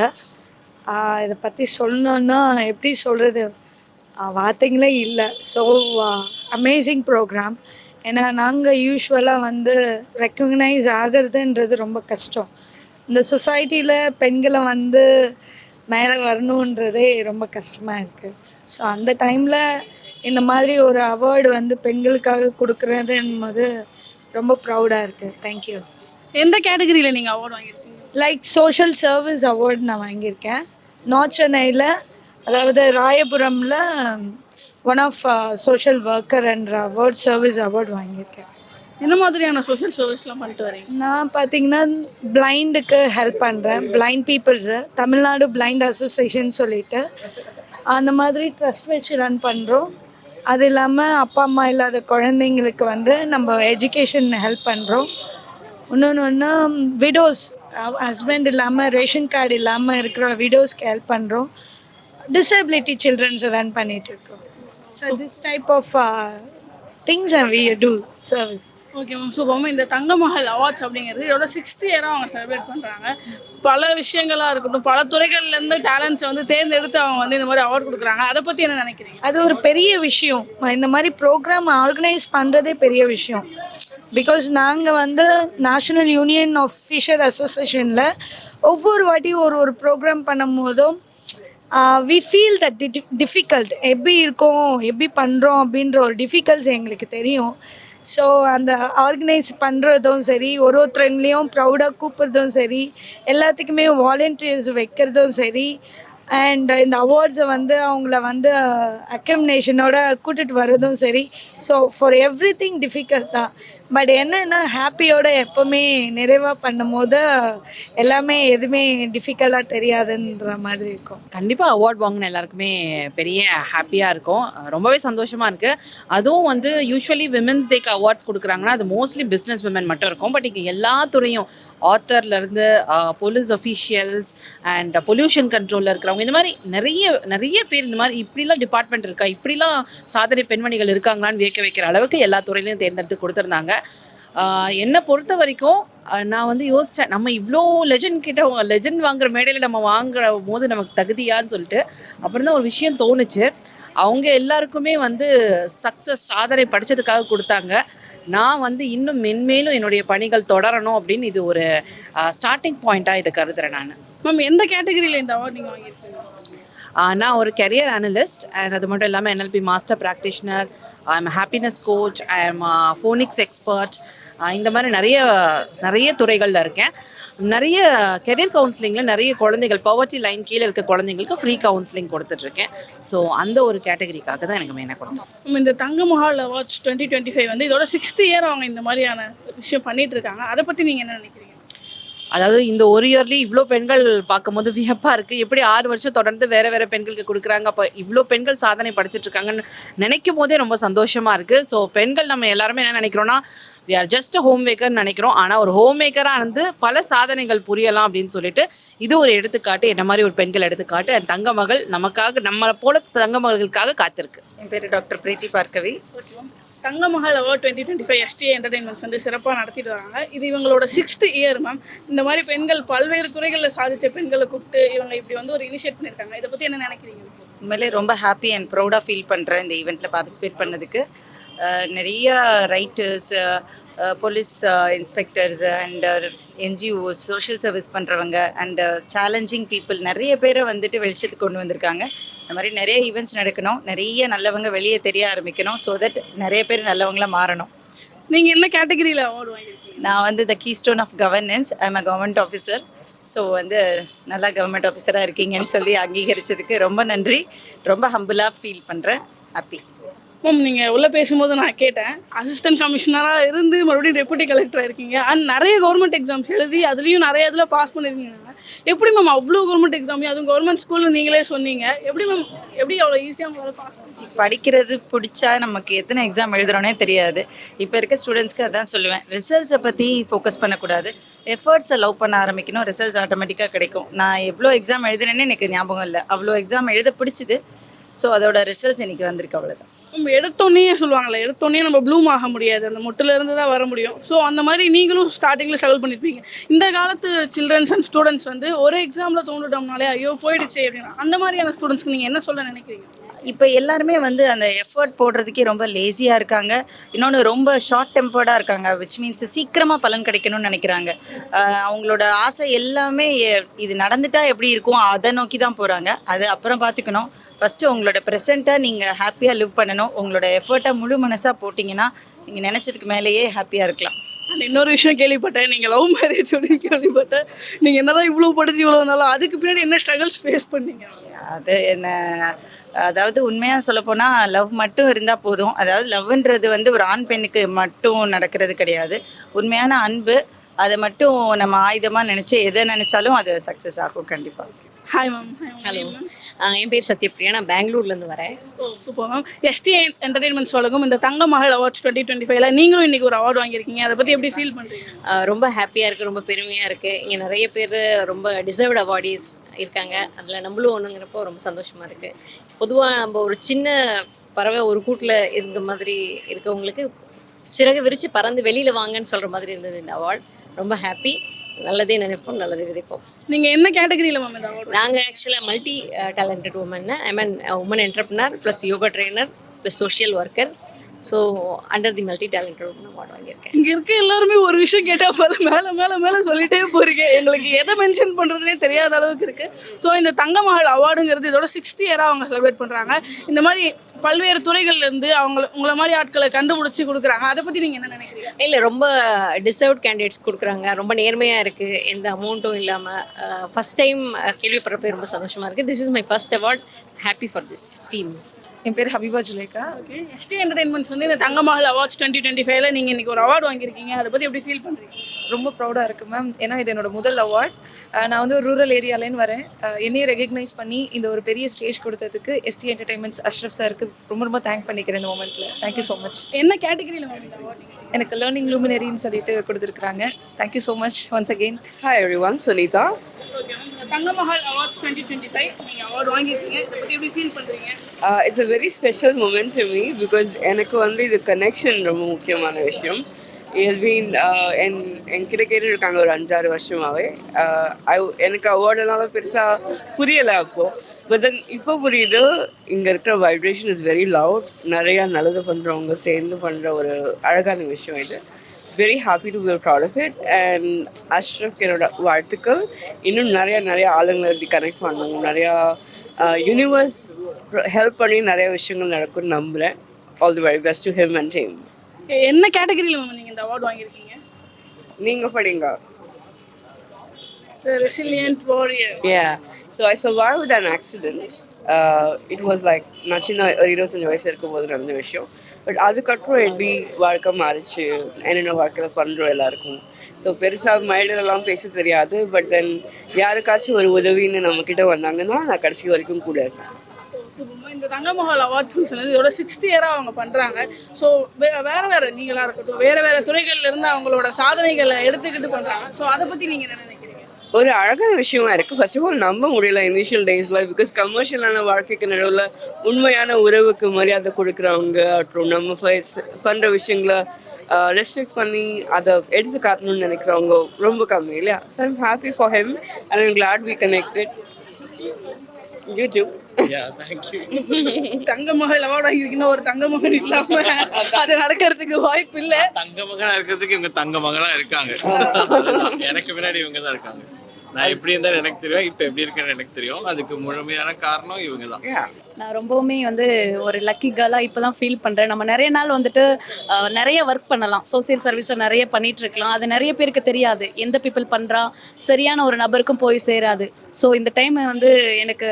இதை பற்றி சொல்லணுன்னா எப்படி சொல்கிறது, வார்த்தைங்களே இல்லை. So amazing program. ஏன்னா நாங்கள் யூஸ்வலாக வந்து ரெக்கக்னைஸ் ஆகிறதுன்றது ரொம்ப கஷ்டம். இந்த சொசைட்டியில் பெண்களை வந்து மேலே வரணுன்றதே ரொம்ப கஷ்டமாக இருக்குது. ஸோ அந்த டைமில் இந்த மாதிரி ஒரு அவார்டு வந்து பெண்களுக்காக கொடுக்குறதுன்னும் ரொம்ப ப்ரௌடாக இருக்குது. தேங்க்யூ. எந்த கேட்டகரியில் நீங்கள் அவார்டு வாங்கியிருக்கீங்க? லைக் சோஷியல் சர்வீஸ் அவார்டு நான் வாங்கியிருக்கேன். நார்த் சென்னையில், அதாவது ராயபுரமில் ஒன் ஆஃப் சோஷியல் ஒர்க்கர் என்ற அவார்ட் சர்வீஸ் அவார்டு வாங்கியிருக்கேன். என்ன மாதிரியான சோஷியல் சர்வீஸ்லாம் பண்ணிட்டு வரீங்க? நான் பார்த்தீங்கன்னா பிளைண்டுக்கு ஹெல்ப் பண்ணுறேன். Blind peoples Tamil Nadu blind association சொல்லிட்டு அந்த மாதிரி ட்ரஸ்ட் வச்சு ரன் பண்ணுறோம். அது இல்லாமல் அப்பா அம்மா இல்லாத குழந்தைங்களுக்கு வந்து நம்ம எஜுகேஷன் ஹெல்ப் பண்ணுறோம். இன்னொன்று விடோஸ், ஹஸ்பண்ட் இல்லாமல் ரேஷன் கார்டு இல்லாமல் இருக்கிற விடோஸ்க்கு ஹெல்ப் பண்ணுறோம். டிசபிலிட்டி சில்ட்ரன்ஸை ரன் பண்ணிகிட்ருக்கோம். So this type of things we do service. Okay ma'am. So ma'am, இந்த தங்கமகள் அவார்ட்ஸ் அப்படிங்கிறது இதோட 6th இயராக அவங்க செலிப்ரேட் பண்ணுறாங்க. பல விஷயங்களாக இருக்கட்டும், பல துறைகள்லேருந்து டேலண்ட்ஸை வந்து தேர்ந்தெடுத்து அவங்க வந்து இந்த மாதிரி அவார்ட் கொடுக்குறாங்க. அதை பற்றி என்ன நினைக்கிறீங்க? அது ஒரு பெரிய விஷயம். இந்த மாதிரி ப்ரோக்ராம் ஆர்கனைஸ் பண்ணுறதே பெரிய விஷயம். பிகாஸ் நாங்கள் வந்து நேஷ்னல் யூனியன் ஆஃப் ஃபிஷர் அசோசியேஷனில் ஒவ்வொரு வாட்டியும் ஒரு ப்ரோக்ராம் பண்ணும் போதும் வி ஃபீல் தட் டிஃபிகல்ட். எப்படி இருக்கோம், எப்படி பண்ணுறோம் அப்படின்ற ஒரு டிஃபிகல்ட்ஸ் எங்களுக்கு தெரியும். ஸோ அந்த ஆர்கனைஸ் பண்ணுறதும் சரி, ஒருத்தருங்களையும் ப்ரௌடாக கூப்பிட்றதும் சரி, எல்லாத்துக்குமே வாலண்டியர்ஸ் வைக்கிறதும் சரி, அண்ட் இந்த அவார்ட்ஸை வந்து அவங்கள வந்து அக்கம்னேஷனோட கூட்டிகிட்டு வர்றதும் சரி. So for every thing difficult தான். பட் என்னென்னா ஹாப்பியோட எப்போவுமே நிறைவாக பண்ணும் போது எல்லாமே எதுவுமே டிஃபிகல்ட்டாக தெரியாதுன்ற மாதிரி இருக்கும். கண்டிப்பாக அவார்ட் வாங்கின எல்லாருக்குமே பெரிய ஹாப்பியாக இருக்கும். ரொம்பவே சந்தோஷமாக இருக்குது. அதுவும் வந்து யூஸ்வலி விமென்ஸ் டேக்கு அவார்ட்ஸ் கொடுக்குறாங்கன்னா அது மோஸ்ட்லி பிஸ்னஸ் விமன் மட்டும் இருக்கும். பட் இங்கே எல்லா துறையும், ஆத்தர்லேருந்து போலீஸ் அஃபீஷியல்ஸ் அண்ட் பொல்யூஷன் கண்ட்ரோலில் இருக்கிறவங்க, இந்த மாதிரி நிறைய பேர் இந்த மாதிரி இப்படிலாம் டிபார்ட்மெண்ட் இருக்கா, இப்படிலாம் சாதனை பெண்மணிகள் இருக்காங்களான்னு வியக்க வைக்கிற அளவுக்கு எல்லா துறையிலையும் தேர்ந்தெடுத்து கொடுத்துருந்தாங்க. என்னை பொறுத்த வரைக்கும் நான் வந்து யோசித்தேன், நம்ம இவ்வளோ லெஜண்ட் வாங்குற மேடையில் நம்ம வாங்குற போது நமக்கு தகுதியான்னு சொல்லிட்டு. அப்புறம் தான் ஒரு விஷயம் தோணுச்சு. அவங்க எல்லாருக்குமே வந்து சக்ஸஸ் சாதனை படித்ததுக்காக கொடுத்தாங்க. நான் வந்து இன்னும் மென்மேலும் என்னுடைய பணிகள் தொடரணும் அப்படின்னு இது ஒரு ஸ்டார்டிங் பாயிண்ட்டாக இதை கருதுகிறேன் நான். மேம், எந்த கேட்டகரியில் இந்த அவார்ட் நீங்கள் வாங்கியிருக்கீங்க? நான் ஒரு கெரியர் அனலிஸ்ட் அண்ட் அது மட்டும் இல்லாமல் NLP master practitioner, I am happiness coach, I am Phoenix expert. இந்த மாதிரி நிறைய துறைகளில் இருக்கேன். நிறைய கெரியர் கவுன்சிலிங்கில் நிறைய குழந்தைகள் பவர்ட்டி லைன் கீழே இருக்க குழந்தைங்களுக்கு ஃப்ரீ கவுன்சிலிங் கொடுத்துட்ருக்கேன். ஸோ அந்த ஒரு கேட்டகரிக்காக தான் எனக்கு மெயினாக கொடுத்தோம். இந்த தங்கமஹால் அவார்ட்ஸ் 2025 வந்து இதோட 6th இயர் அவங்க இந்த மாதிரியான விஷயம் பண்ணிட்டு இருக்காங்க. அதை பற்றி நீங்கள் என்ன நினைக்கிறீங்க? அதாவது இந்த ஒரு இயர்லி இவ்வளோ பெண்கள் பார்க்கும்போது வியப்பாக இருக்குது. எப்படி 6 வருஷம் தொடர்ந்து வேறு பெண்களுக்கு கொடுக்குறாங்க. அப்போ இவ்வளோ பெண்கள் சாதனை படிச்சுட்டு இருக்காங்கன்னு நினைக்கும் போதே ரொம்ப சந்தோஷமாக இருக்குது. ஸோ பெண்கள் நம்ம எல்லாருமே என்ன நினைக்கிறோன்னா, வி ஆர் ஜஸ்ட் ஹோம் மேக்கர்னு நினைக்கிறோம். ஆனால் ஒரு ஹோம் மேக்கராக இருந்து பல சாதனைகள் புரியலாம் அப்படின்னு சொல்லிட்டு இது ஒரு எடுத்துக்காட்டு, என்ன மாதிரி ஒரு பெண்கள் எடுத்துக்காட்டு. அண்ட் தங்கமகள் நமக்காக, நம்ம போல தங்கமகளுக்காக காத்திருக்கு. என் பேர் டாக்டர் பிரீத்தி பார்க்கவி. தங்கமஹால் அவார்ட் 2025 STA என்டர்டைன்மெண்ட்ஸ் வந்து சிறப்பாக நடத்திட்டு வராங்க. இது இவங்களோட 6th இயர் மேம். இந்த மாதிரி பெண்கள் பல்வேறு துறைகளில் சாதித்த பெண்களை கூப்பிட்டு இவங்க இப்படி வந்து ஒரு இனிஷியேட் பண்ணியிருக்காங்க. இதை பற்றி என்ன நினைக்கிறீங்க? உண்மையிலே ரொம்ப ஹாப்பி அண்ட் ப்ரௌடாக ஃபீல் பண்ணுறேன் இந்த ஈவெண்ட்டில் பார்ட்டிசிபேட் பண்ணதுக்கு. நிறைய writers, police inspectors and NGOs, social service பண்ணுறவங்க அண்ட் சேலஞ்சிங் பீப்புள் நிறைய பேரை வந்துட்டு வெளிச்சத்துக்கு கொண்டு வந்திருக்காங்க. இந்த மாதிரி நிறைய ஈவெண்ட்ஸ் நடக்கணும், நிறைய நல்லவங்க வெளியே தெரிய ஆரம்பிக்கணும். ஸோ தட் நிறைய பேர் நல்லவங்களாக மாறணும். நீங்கள் என்ன கேட்டகரியில் அவார்டு வாங்கியிருக்கீங்க? நான் வந்து the keystone of governance, I am a government officer. So வந்து நல்லா கவர்மெண்ட் ஆஃபீஸராக இருக்கீங்கன்னு சொல்லி அங்கீகரித்ததுக்கு ரொம்ப நன்றி. ரொம்ப ஹம்பிளாக ஃபீல் பண்ணுறேன். ஹாப்பி. மேம், நீங்கள் உள்ளே பேசும்போது நான் கேட்டேன், அசிஸ்டன்ட் கமிஷனராக இருந்து மறுபடியும் டெப்யூட்டி கலெக்டராக இருக்கீங்க. அண்ட் நிறைய கவர்மெண்ட் எக்ஸாம்ஸ் எழுதி அதுலேயும் நிறைய இதில் பாஸ் பண்ணியிருக்கீங்க. எப்படி மேம் அவ்வளோ கவர்மெண்ட் எக்ஸாம், அதுவும் கவர்மெண்ட் ஸ்கூலில் நீங்களே சொன்னீங்க, எப்படி மேம் எப்படி அவ்வளோ ஈஸியாக உங்களால் பாஸ் பண்ணி? படிக்கிறது பிடிச்சா நமக்கு எத்தனை எக்ஸாம் எழுதுறோன்னே தெரியாது. இப்போ இருக்க ஸ்டூடெண்ட்ஸ்க்கு அதான் சொல்லுவேன், ரிசல்ட்ஸை பற்றி ஃபோக்கஸ் பண்ணக்கூடாது, எஃபர்ட்ஸை லவ் பண்ண ஆரம்பிக்கணும். ரிசல்ட்ஸ் ஆட்டோமேட்டிக்காக கிடைக்கும். நான் எவ்வளோ எக்ஸாம் எழுதுனேன்னு எனக்கு ஞாபகம் இல்லை, அவ்வளோ எக்ஸாம் எழுத பிடிச்சிது. ஸோ அதோட ரிசல்ட்ஸ் இன்றைக்கி வந்திருக்கு, அவ்வளோதான். நம்ம எடுத்தோன்னே சொல்லுவாங்களே, எடுத்தோன்னே நம்ம ப்ளூம் ஆக முடியாது, அந்த மொட்டிலேருந்து தான் வர முடியும். ஸோ அந்த மாதிரி நீங்களும் ஸ்டார்டிங்கில் ஸ்ட்ரகிள் பண்ணியிருப்பீங்க. இந்த காலத்து சில்ட்ரன்ஸ் அண்ட் ஸ்டூடெண்ட்ஸ் வந்து ஒரு எக்ஸாமில் தோண்டுட்டோம்னாலே ஐயோ போயிடுச்சு அப்படின்னா, அந்த மாதிரியான ஸ்டூடெண்ட்ஸ்க்கு நீங்கள் என்ன சொல்ல நினைக்கிறீங்க? இப்போ எல்லாருமே வந்து அந்த எஃபர்ட் போடுறதுக்கே ரொம்ப லேசியாக இருக்காங்க. இன்னொன்று ரொம்ப ஷார்ட் டெம்பர்டாக இருக்காங்க, விச் மீன்ஸ் சீக்கிரமாக பலன் கிடைக்கணும்னு நினைக்கிறாங்க. அவங்களோட ஆசை எல்லாமே இது நடந்துட்டா எப்படி இருக்கும் அதை நோக்கி தான் போகிறாங்க. அது அப்புறம் பார்த்துக்கணும். ஃபஸ்ட்டு உங்களோட ப்ரெசென்ட்டாக நீங்கள் ஹாப்பியாக லிவ் பண்ணணும். உங்களோட எஃபர்ட்டை முழு மனசாக போட்டிங்கன்னா நீங்கள் நினச்சதுக்கு மேலேயே ஹாப்பியாக இருக்கலாம். அண்ட் இன்னொரு விஷயம் கேள்விப்பட்டேன், நீங்கள் லவ் மேரேஜ் அப்படின்னு கேள்விப்பட்டேன். நீங்கள் என்னதான் இவ்வளோ படிச்சு இவ்வளோ இருந்தாலும் அதுக்கு பின்னாடி என்ன ஸ்ட்ரகிள்ஸ் ஃபேஸ் பண்ணீங்க? அது என்ன, அதாவது உண்மையாக சொல்லப்போனால் லவ் மட்டும் இருந்தால் போதும். அதாவது லவ்ன்றது வந்து ஒரு ஆண் பெண்ணுக்கு மட்டும் நடக்கிறது கிடையாது. உண்மையான அன்பு, அதை மட்டும் நம்ம ஆயுதமாக நினச்சி எதை நினச்சாலும் அது சக்ஸஸ் ஆகும் கண்டிப்பாக. Hi ma'am. ஹலோ, என் பேர் சத்யபிரியா, நான் பெங்களூர்லேருந்து வரேன். Super ma'am. எஸ்டிஏ என்டர்டெயின்மெண்ட்ஸ் வழங்கும் இந்த தங்க மகள் அவார்ட்ஸ் 2025 நீங்களும் இன்றைக்கி ஒரு அவார்டு வாங்கியிருக்கீங்க. அதை பற்றி எப்படி ஃபீல் பண்ணுறீங்க? ரொம்ப ஹாப்பியாக இருக்குது, ரொம்ப பெருமையாக இருக்குது. இங்கே நிறைய பேர் ரொம்ப டிசர்வ்டு அவார்டீஸ் இருக்காங்க, அதில் நம்மளும் ஒன்றுங்கிறப்போ ரொம்ப சந்தோஷமாக இருக்குது. பொதுவாக நம்ம ஒரு சின்ன பறவை ஒரு கூட்டில் இருந்த மாதிரி இருக்கவங்களுக்கு சிறகு விரித்து பறந்து வெளியில் வாங்கன்னு சொல்கிற மாதிரி இருந்தது இந்த அவார்ட். ரொம்ப ஹாப்பி. நல்லதே நினைப்போம், நல்லதே விதைப்போம். நீங்கள் என்ன கேட்டகரியில் மேம் இந்த அவார்டு? நாங்கள் ஆக்சுவலாக multi talented woman. I mean woman entrepreneur plus yoga trainer plus social worker. So under the multi talented woman award வாங்கியிருக்கேன். இங்கே இருக்க எல்லாருமே ஒரு விஷயம் கேட்டால் போல மேலே மேலே மேலே சொல்லிட்டே போகிறீங்க. எங்களுக்கு எதை மென்ஷன் பண்ணுறதுனே தெரியாத அளவுக்கு இருக்குது. ஸோ இந்த தங்க மகள் அவார்டுங்கிறது இதோட 6th இயராக அவங்க செலிப்ரேட் பண்ணுறாங்க. இந்த மாதிரி பல்வேறு துறைகள்லேருந்து உங்களை மாதிரி ஆட்களை கண்டுபிடிச்சி கொடுக்குறாங்க. அதை பற்றி நீங்கள் என்ன நினைக்கிறீங்க? இல்லை, ரொம்ப டிசர்வ்ட் கேண்டிடேட்ஸ் கொடுக்குறாங்க. ரொம்ப நேர்மையாக இருக்குது, எந்த அமௌண்ட்டும் இல்லாமல். ஃபஸ்ட் டைம் கேள்விப்படுறப்ப ரொம்ப சந்தோஷமாக இருக்குது. This is my first award. Happy for this team. என் பேர் Habiba Zuleka. Okay, ST entertainments வந்து இந்த தங்க மகள் அவார்ட்ஸ் 2025 நீங்கள் இன்றைக்கி ஒரு அவார்டு வாங்கியிருக்கீங்க. அதை பற்றி எப்படி ஃபீல் பண்ணுறீங்க? ரொம்ப ப்ரௌடாக இருக்குது மேம். ஏன்னா இது என்னோட முதல் அவார்ட். நான் வந்து ஒரு ரூரல் ஏரியாலேன்னு வரேன். என்னையும் ரெகக்னைஸ் பண்ணி இந்த ஒரு பெரிய ஸ்டேஜ் கொடுத்ததுக்கு எஸ்டி என்டர்டெயின்மெண்ட்ஸ் அஷ்ரஃப் சாருக்கு ரொம்ப ரொம்ப தேங்க் பண்ணிக்கிறேன் இந்த மூமெண்ட்டில். Thank you so much. என்ன கேட்டகரியில் இந்த அவார்டு? எனக்கு லேர்னிங் லூமினரின்னு சொல்லிட்டு கொடுத்துருக்குறாங்க. Thank you so much once again. Hi everyone, Sunita. Thanga Magal awards 2025 நீங்கள் அவார்டு வாங்கியிருக்கீங்க. இதை பற்றி எப்படி ஃபீல் பண்ணுறீங்க? It's a very special moment to me because எனக்கு வந்து இது கனெக்ஷன் ரொம்ப முக்கியமான விஷயம். எல்வின் என்கிட்ட கேட்டுருக்காங்க ஒரு 5-6 வருஷமாகவே. எனக்கு அவார்டெல்லாம் பெருசாக புரியலை அப்போது. பட் தென் இப்போ புரியுது, இங்கே இருக்கிற வைப்ரேஷன் இஸ் வெரி லவுட். நிறையா நல்லது பண்ணுறவங்க சேர்ந்து பண்ணுற ஒரு அழகான விஷயம் இது. Very happy to be proud of it. And Ashraf என்னோட வாழ்த்துக்கள். இன்னும் நிறையா ஆளுங்களை இப்படி கனெக்ட் பண்ணணும், நிறையா யூனிவர்ஸ் ஹெல்ப் பண்ணி நிறைய விஷயங்கள் நடக்கும்னு நம்புகிறேன். All the very best to him and team. என்ன கேட்டகரியில் மேம் நீங்கள் இந்த அவார்டு வாங்கியிருக்கீங்க? நீங்கள் படிங்க. Resilient warrior. Yeah. So I survived an accident. It was like நான் சின்ன 25 வயசு இருக்கும்போது நடந்த விஷயம். பட் அதுக்கப்புறம் எப்படி வாழ்க்கை மாறிச்சு, என்னென்ன வாழ்க்கையில் பண்ணுறோம் எல்லாருக்கும். ஸோ பெருசாக மைண்டெல்லாம் பேச தெரியாது. பட் தென் யாருக்காச்சும் ஒரு உதவின்னு நம்மக்கிட்ட வந்தாங்கன்னா நான் கடைசி வரைக்கும் கூட இருக்கேன். இந்த தங்க மகள் அவார்ட்ஸ் சொன்னது இதோட 6th இயராக அவங்க பண்ணுறாங்க. ஸோ வேறு நீங்களாக இருக்கட்டும், வேறு துறைகள்லேருந்து அவங்களோட சாதனைகளை எடுத்துக்கிட்டு பண்ணுறாங்க. ஸோ அதை பற்றி நீங்கள் என்ன நினைக்கிறீங்க? ஒரு அழகான விஷயமா இருக்குது. ஃபர்ஸ்ட் ஆஃப் ஆல் நம்ப முடியல இனிஷியல் டேஸில். பிகாஸ் கமர்ஷியலான வாழ்க்கைக்கு நடுவில் உண்மையான உறவுக்கு மரியாதை கொடுக்குறவங்க அப்புறம் நம்ம பண்ணுற விஷயங்களை ரெஸ்பெக்ட் பண்ணி அதை எடுத்து காட்டணும்னு நினைக்கிறவங்க ரொம்ப கம்மி இல்லையா? So I'm happy for him and I'm glad we connected. You too. Yeah, thank you. தங்க மகள் அவார்டு வாங்கியிருக்கீங்கன்னா ஒரு தங்க மகன் இல்லாம அது நடக்கிறதுக்கு வாய்ப்பு இல்லை. தங்க மகனா இருக்கிறதுக்கு இவங்க தங்க மகளா இருக்காங்க. எனக்கு முன்னாடி இவங்க தான் இருக்காங்க. நான் எப்படி இருந்தாலும் எனக்கு தெரியும், இப்போ எப்படி இருக்கேன்னு எனக்கு தெரியும். அதுக்கு முழுமையான காரணம் இவங்க தான். நான் ரொம்பவுமே வந்து ஒரு லக்கி கேர்ளாக இப்போ தான் ஃபீல் பண்ணுறேன். நம்ம நிறைய நாள் வந்துட்டு நிறைய ஒர்க் பண்ணலாம், சோசியல் சர்வீஸை நிறைய பண்ணிகிட்டு இருக்கலாம். அது நிறைய பேருக்கு தெரியாது, எந்த பீப்புள் பண்ணுறா சரியான ஒரு நபருக்கும் போய் சேராது. ஸோ இந்த டைம் வந்து எனக்கு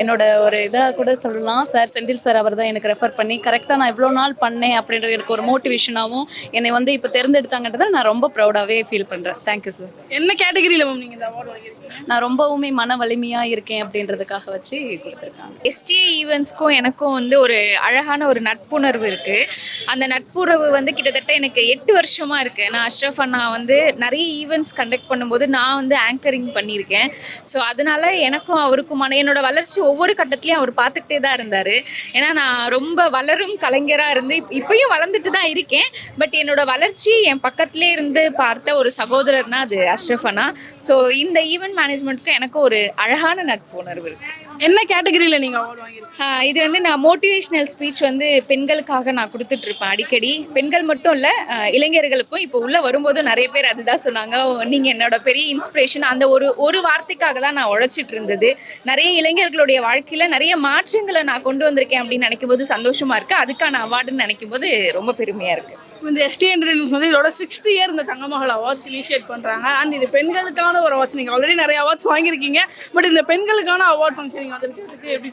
என்னோட ஒரு இதாக கூட சொல்லலாம், சார் செந்தில் சார் அவர் தான் எனக்கு ரெஃபர் பண்ணி கரெக்டாக நான் இவ்வளோ நாள் பண்ணேன் அப்படின்றது எனக்கு ஒரு மோட்டிவேஷனாகவும் என்னை வந்து இப்போ தேர்ந்தெடுத்தாங்கன்றதை நான் ரொம்ப ப்ரௌடாகவே ஃபீல் பண்ணுறேன். Thank you sir. என்ன கேட்டகரியில் மேம் நீங்கள் இந்த அவார்டு வாங்கியிருக்கீங்க? நான் ரொம்பவுமே மன வலிமையாக இருக்கேன் அப்படின்றதுக்காக வச்சு கொடுத்துருக்காங்க. எஸ்டிஏ ஈவெண்ட்ஸ்க்கும் எனக்கும் வந்து ஒரு அழகான ஒரு நட்புணர்வு இருக்குது. அந்த நட்புறவு வந்து கிட்டத்தட்ட எனக்கு 8 வருஷமாக இருக்குது. நான் அஷ்ரஃப் அண்ணா வந்து நிறைய ஈவெண்ட்ஸ் கண்டக்ட் பண்ணும்போது நான் வந்து ஆங்கரிங் பண்ணியிருக்கேன். ஸோ அதனால் எனக்கும் அவருக்குமான என்னோட வளர்ச்சி ஒவ்வொரு கட்டத்துலையும் அவர் பார்த்துக்கிட்டே தான் இருந்தார். ஏன்னா நான் ரொம்ப வளரும் கலைஞராக இருந்து இப்பயும் வளர்ந்துட்டு தான் இருக்கேன். பட் என்னோட வளர்ச்சி என் பக்கத்துலேயே இருந்து பார்த்த ஒரு சகோதரர்னா அது அஷ்ரஃப் அண்ணா. ஸோ இந்த ஈவெண்ட் மேனேஜ்மெண்ட்டுக்கும் எனக்கும் ஒரு அழகான நட்புணர்வு இருக்குது. என்ன கேட்டகரியில் நீங்கள் அவார்டு வாங்கியிருக்கீங்க? இது வந்து நான் மோட்டிவேஷ்னல் ஸ்பீச் வந்து பெண்களுக்காக நான் கொடுத்துட்ருப்பேன் அடிக்கடி. பெண்கள் மட்டும் இல்லை, இளைஞர்களுக்கும். இப்போ உள்ளே வரும்போது நிறைய பேர் அதுதான் சொன்னாங்க, நீங்கள் என்னோட பெரிய இன்ஸ்பிரேஷன். அந்த ஒரு வார்த்தைக்காக தான் நான் உழைச்சிட்டு இருந்தது. நிறைய இளைஞர்களுடைய வாழ்க்கையில் நிறைய மாற்றங்களை நான் கொண்டு வந்திருக்கேன் அப்படின்னு நினைக்கும் போது சந்தோஷமாக இருக்குது. அதுக்கான அவார்டுன்னு நினைக்கும் போது ரொம்ப பெருமையாக இருக்குது. இந்த எஸ்டி என்டர்டைன்மெண்ட் வந்து இதோட 6th இயர் இந்த தங்கமகள் அவார்ட்ஸ் இனிஷியேட் பண்ணுறாங்க. அண்ட் இது பெண்களுக்கான ஒரு அவார்ட்ஸ். நீங்கள் ஆல்ரெடி நிறைய அவார்ட்ஸ் வாங்கியிருக்கீங்க, பட் இந்த பெண்களுக்கான அவார்ட் ஃபங்க்ஷன் நீங்கள் வந்திருக்கிறதுக்கு எப்படி?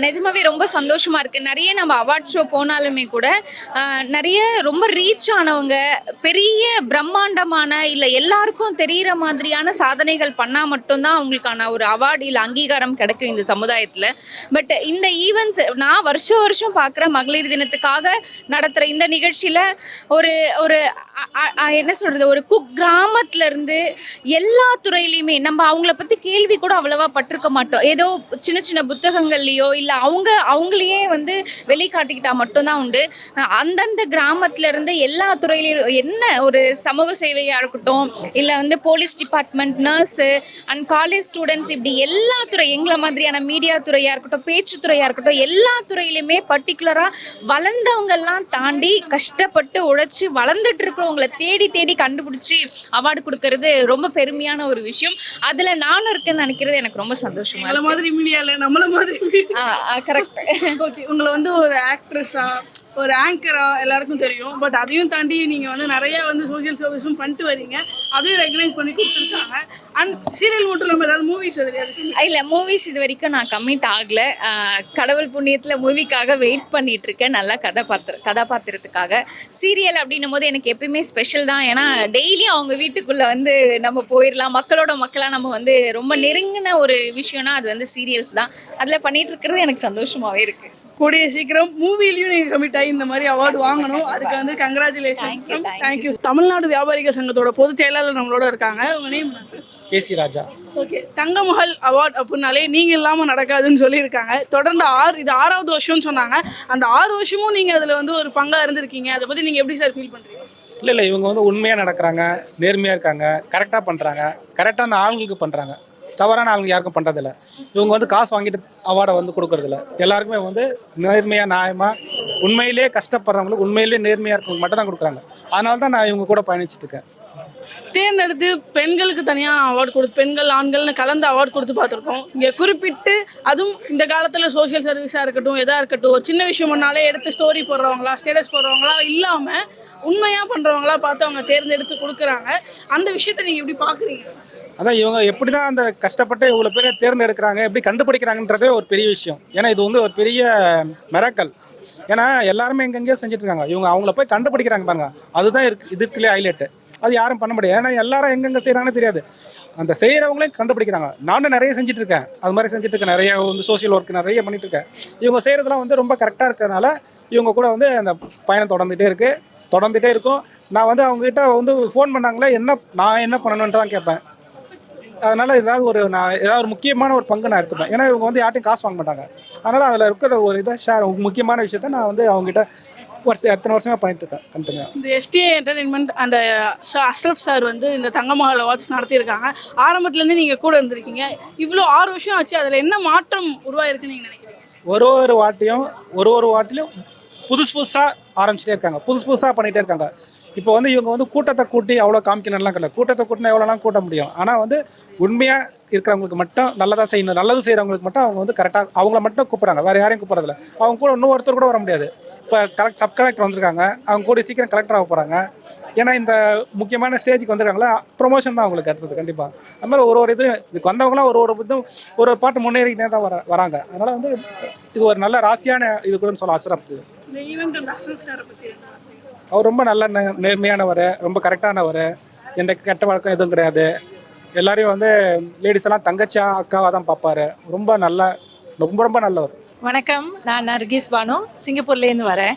நிஜமாவே ரொம்ப சந்தோஷமாக இருக்குது. நிறைய நம்ம அவார்ட் ஷோ போனாலுமே கூட நிறைய ரொம்ப ரீச் ஆனவங்க, பெரிய பிரம்மாண்டமான இல்லை எல்லாருக்கும் தெரிகிற மாதிரியான சாதனைகள் பண்ணால் மட்டும்தான் அவங்களுக்கான ஒரு அவார்டு இல்லை அங்கீகாரம் கிடைக்கும் இந்த சமுதாயத்தில். பட் இந்த ஈவெண்ட்ஸ் நான் வருஷம் பார்க்குற மகளிர் தினத்துக்காக நடத்துகிற இந்த நிகழ்ச்சியில் ஒரு என்ன சொல்கிறது, ஒரு கிராமத்துலேருந்து எல்லா துறையிலையுமே நம்ம அவங்கள பற்றி கேள்வி கூட அவ்வளவா பட்டிருக்க மாட்டோம். ஏதோ சின்ன சின்ன புத்தகங்கள்லையோ இல்லை அவங்களையே வந்து வெளிக்காட்டிக்கிட்டா மட்டும்தான் உண்டு. அந்தந்த கிராமத்துலேருந்து எல்லா துறையிலையும் என்ன ஒரு சமூக சேவையாக இருக்கட்டும், இல்லை வந்து police department, nurse and college students, இப்படி எல்லா துறை, எங்களை மாதிரியான மீடியா துறையாக இருக்கட்டும், பேச்சு துறையாக இருக்கட்டும், எல்லா துறையிலையுமே பர்டிகுலராக வளர்ந்தவங்கெல்லாம் தாண்டி கஷ்டப்பட்டு உழைச்சி வளர்ந்துட்டு இருக்கிறவங்களை தேடி கண்டுபிடிச்சி அவார்டு கொடுக்கறது ரொம்ப பெருமையான ஒரு விஷயம். அதில் நானும் இருக்கேன்னு நினைக்கிறது எனக்கு ரொம்ப சந்தோஷமா நம்மள மாதிரி மீடியாவில் நம்மள மாதிரி கரெக்ட். ஓகே, உங்களை வந்து ஒரு ஆக்ட்ரஸாக ஒரு ஆங்கரா எல்லாருக்கும் தெரியும். பட் அதையும் தாண்டி நீங்கள் வந்து நிறைய வந்து சோஷியல் சர்வீஸும் பண்ணிட்டு வரீங்க. அதையும் ரெகனைஸ் பண்ணி கொடுத்துருக்காங்க. அண்ட் சீரியல் மட்டும் இல்லாமல் ஏதாவது மூவிஸ் இல்லை, மூவிஸ் இது வரைக்கும் நான் கம்மிட் ஆகலை. கடவுள் புண்ணியத்தில் மூவிக்காக வெயிட் பண்ணிட்டு இருக்கேன், நல்லா கதாபாத்திரத்துக்காக. சீரியல் அப்படின்னும் போது எனக்கு எப்பயுமே ஸ்பெஷல் தான். ஏன்னா டெய்லியும் அவங்க வீட்டுக்குள்ளே வந்து நம்ம போயிடலாம், மக்களோட மக்களாக நம்ம வந்து ரொம்ப நெருங்கின ஒரு விஷயம்னா அது வந்து சீரியல்ஸ் தான். அதில் பண்ணிட்டு இருக்கிறது எனக்கு சந்தோஷமாகவே இருக்குது. கூடிய சீக்கிரம் மூவிலையும் நீங்கள் கமிட் ஆகி இந்த மாதிரி அவார்டு வாங்கணும். அதுக்கு வந்து கங்க்ராச்சுலேஷன். தேங்க்யூ. தமிழ்நாடு வியாபாரிகள் சங்கத்தோட பொதுச் செயலாளர் நம்மளோட இருக்காங்க. உங்கள் நேம்? கேசி ராஜா. ஓகே, தங்கமகள் அவார்ட் அப்படின்னாலே நீங்கள் இல்லாமல் நடக்காதுன்னு சொல்லியிருக்காங்க. தொடர்ந்து இது 6வது வருஷம்னு சொன்னாங்க. அந்த 6 வருஷமும் நீங்கள் அதில் வந்து ஒரு பங்காக இருந்திருக்கீங்க. அதை பற்றி நீங்கள் எப்படி சார் ஃபீல் பண்ணுறீங்க? இல்லை இவங்க வந்து உண்மையாக நடக்கிறாங்க, நேர்மையாக இருக்காங்க, கரெக்டாக பண்ணுறாங்க, கரெக்டான ஆளுங்களுக்கு பண்ணுறாங்க, தவறான ஆளுங்க யாருக்கும் பண்ணுறதில்ல. இவங்க வந்து காசு வாங்கிட்டு அவார்டை வந்து கொடுக்கறதில்ல. எல்லாருக்குமே வந்து நேர்மையாக, நியாயமாக, உண்மையிலே கஷ்டப்படுறவங்களுக்கு, உண்மையிலே நேர்மையாக இருக்கவங்களுக்கு மட்டும் தான் கொடுக்குறாங்க. அதனால தான் நான் இவங்க கூட பயணிச்சுட்டு இருக்கேன். தேர்ந்தெடுத்து பெண்களுக்கு தனியாக அவார்டு கொடுத்து, பெண்கள் ஆண்கள்னு கலந்து அவார்டு கொடுத்து பார்த்துருக்கோம். இங்கே குறிப்பிட்டு அதுவும் இந்த காலத்தில் சோஷியல் சர்வீஸாக இருக்கட்டும், எதாக இருக்கட்டும், ஒரு சின்ன விஷயம் பண்ணாலே எடுத்து ஸ்டோரி போடுறவங்களா, ஸ்டேட்டஸ் போடுறவங்களா இல்லாமல் உண்மையாக பண்ணுறவங்களா பார்த்து அவங்க தேர்ந்தெடுத்து கொடுக்குறாங்க. அந்த விஷயத்தை நீங்கள் எப்படி பார்க்குறீங்க? அதான் இவங்க எப்படி தான் அந்த கஷ்டப்பட்டு இவ்வளோ பேரை தேர்ந்தெடுக்கிறாங்க, எப்படி கண்டுபிடிக்கிறாங்கன்றதே ஒரு பெரிய விஷயம். ஏன்னா இது வந்து ஒரு பெரிய மிராக்கல். ஏன்னா எல்லாருமே எங்கெங்கேயோ செஞ்சுட்டு இருக்காங்க, இவங்க அவங்கள போய் கண்டுபிடிக்கிறாங்க பாருங்க, அதுதான் இதுக்குள்ளே ஹைலைட்டு. அது யாரும் பண்ண முடியாது. ஏன்னா எல்லாரும் எங்கெங்கே செய்கிறாங்கன்னு தெரியாது, அந்த செய்கிறவங்களையும் கண்டுபிடிக்கிறாங்க. நானும் நிறைய செஞ்சுட்டு இருக்கேன், அது மாதிரி செஞ்சுட்டு இருக்கேன், நிறைய வந்து சோஷியல் ஒர்க் நிறைய பண்ணிட்டு இருக்கேன். இவங்க செய்கிறதுலாம் வந்து ரொம்ப கரெக்டாக இருக்கிறதுனால இவங்க கூட வந்து அந்த பயணம் தொடர்ந்துகிட்டே இருக்கும். நான் வந்து அவங்ககிட்ட வந்து ஃபோன் பண்ணாங்களே, நான் என்ன பண்ணணுன்ட்டு தான் கேட்பேன். அதனால் ஏதாவது ஒரு முக்கியமான ஒரு பங்கு நான் எடுத்துப்பேன். ஏன்னா இவங்க வந்து யார்ட்டையும் காசு வாங்க மாட்டாங்க. அதனால் அதில் இருக்கிற ஒரு இதை முக்கியமான விஷயத்த நான் வந்து அவங்ககிட்ட எத்தனை வருஷமாக பண்ணிட்டு இருக்கேன் கண்டினியூ. இந்த SDA entertainment and Ashraf sir வந்து இந்த தங்கமகள் அவார்ட்ஸ் நடத்தியிருக்காங்க. ஆரம்பத்துலேருந்து நீங்கள் கூட இருந்திருக்கீங்க. இவ்வளோ 6 வருஷம் ஆச்சு, அதில் என்ன மாற்றம் உருவாயிருக்குன்னு நீங்கள் நினைக்கிறீங்க? ஒரு வாட்டிலையும் புதுசாக ஆரம்பிச்சிட்டே இருக்காங்க, புதுசாக பண்ணிகிட்டே இருக்காங்க. இப்போ வந்து இவங்க வந்து கூட்டத்தை கூட்டி அவ்வளோ காமிக்கணும்லாம் கிடையாது. கூட்டத்தை கூட்டினா எவ்வளோலாம் கூட்ட முடியும். ஆனால் வந்து உண்மையாக இருக்கிறவங்களுக்கு மட்டும் நல்லதாக செய்யணும், நல்லது செய்கிறவங்களுக்கு மட்டும் அவங்க வந்து கரெக்டாக அவங்கள மட்டும் கூப்பிட்றாங்க, வேறு யாரையும் கூப்பிட்றதில்ல. அவங்க கூட இன்னொருத்தர் கூட வர முடியாது. இப்போ சப் கலெக்டர் வந்திருக்காங்க, அவங்க கூட சீக்கிரம் கலெக்டர் ஆக போகிறாங்க. ஏன்னா இந்த முக்கியமான ஸ்டேஜுக்கு வந்துருக்காங்களா, ப்ரொமோஷன் தான் அவங்களுக்கு கிடச்சது கண்டிப்பாக. அது மாதிரி ஒரு இதுக்கு வந்தவங்களாம் ஒரு பாட்டு முன்னேறிக்கிட்டே தான் வராங்க. அதனால் வந்து இது ஒரு நல்ல ராசியான இது கூட சொல்லலாம். அஷ்ரஃப் இந்த ஈவெண்ட் அந்த அஷ்ரஃப் சாரை பற்றி அவர் ரொம்ப நல்ல நேர்மையானவர், ரொம்ப கரெக்டானவர், எந்த கெட்ட வழக்கம் எதுவும் கிடையாது. எல்லாரையும் வந்து லேடிஸ் எல்லாம் தங்கச்சா அக்காவாக தான் பார்ப்பாரு. ரொம்ப நல்லவர். வணக்கம், நான் நர்கிஸ் பானு, சிங்கப்பூர்லேருந்து வரேன்.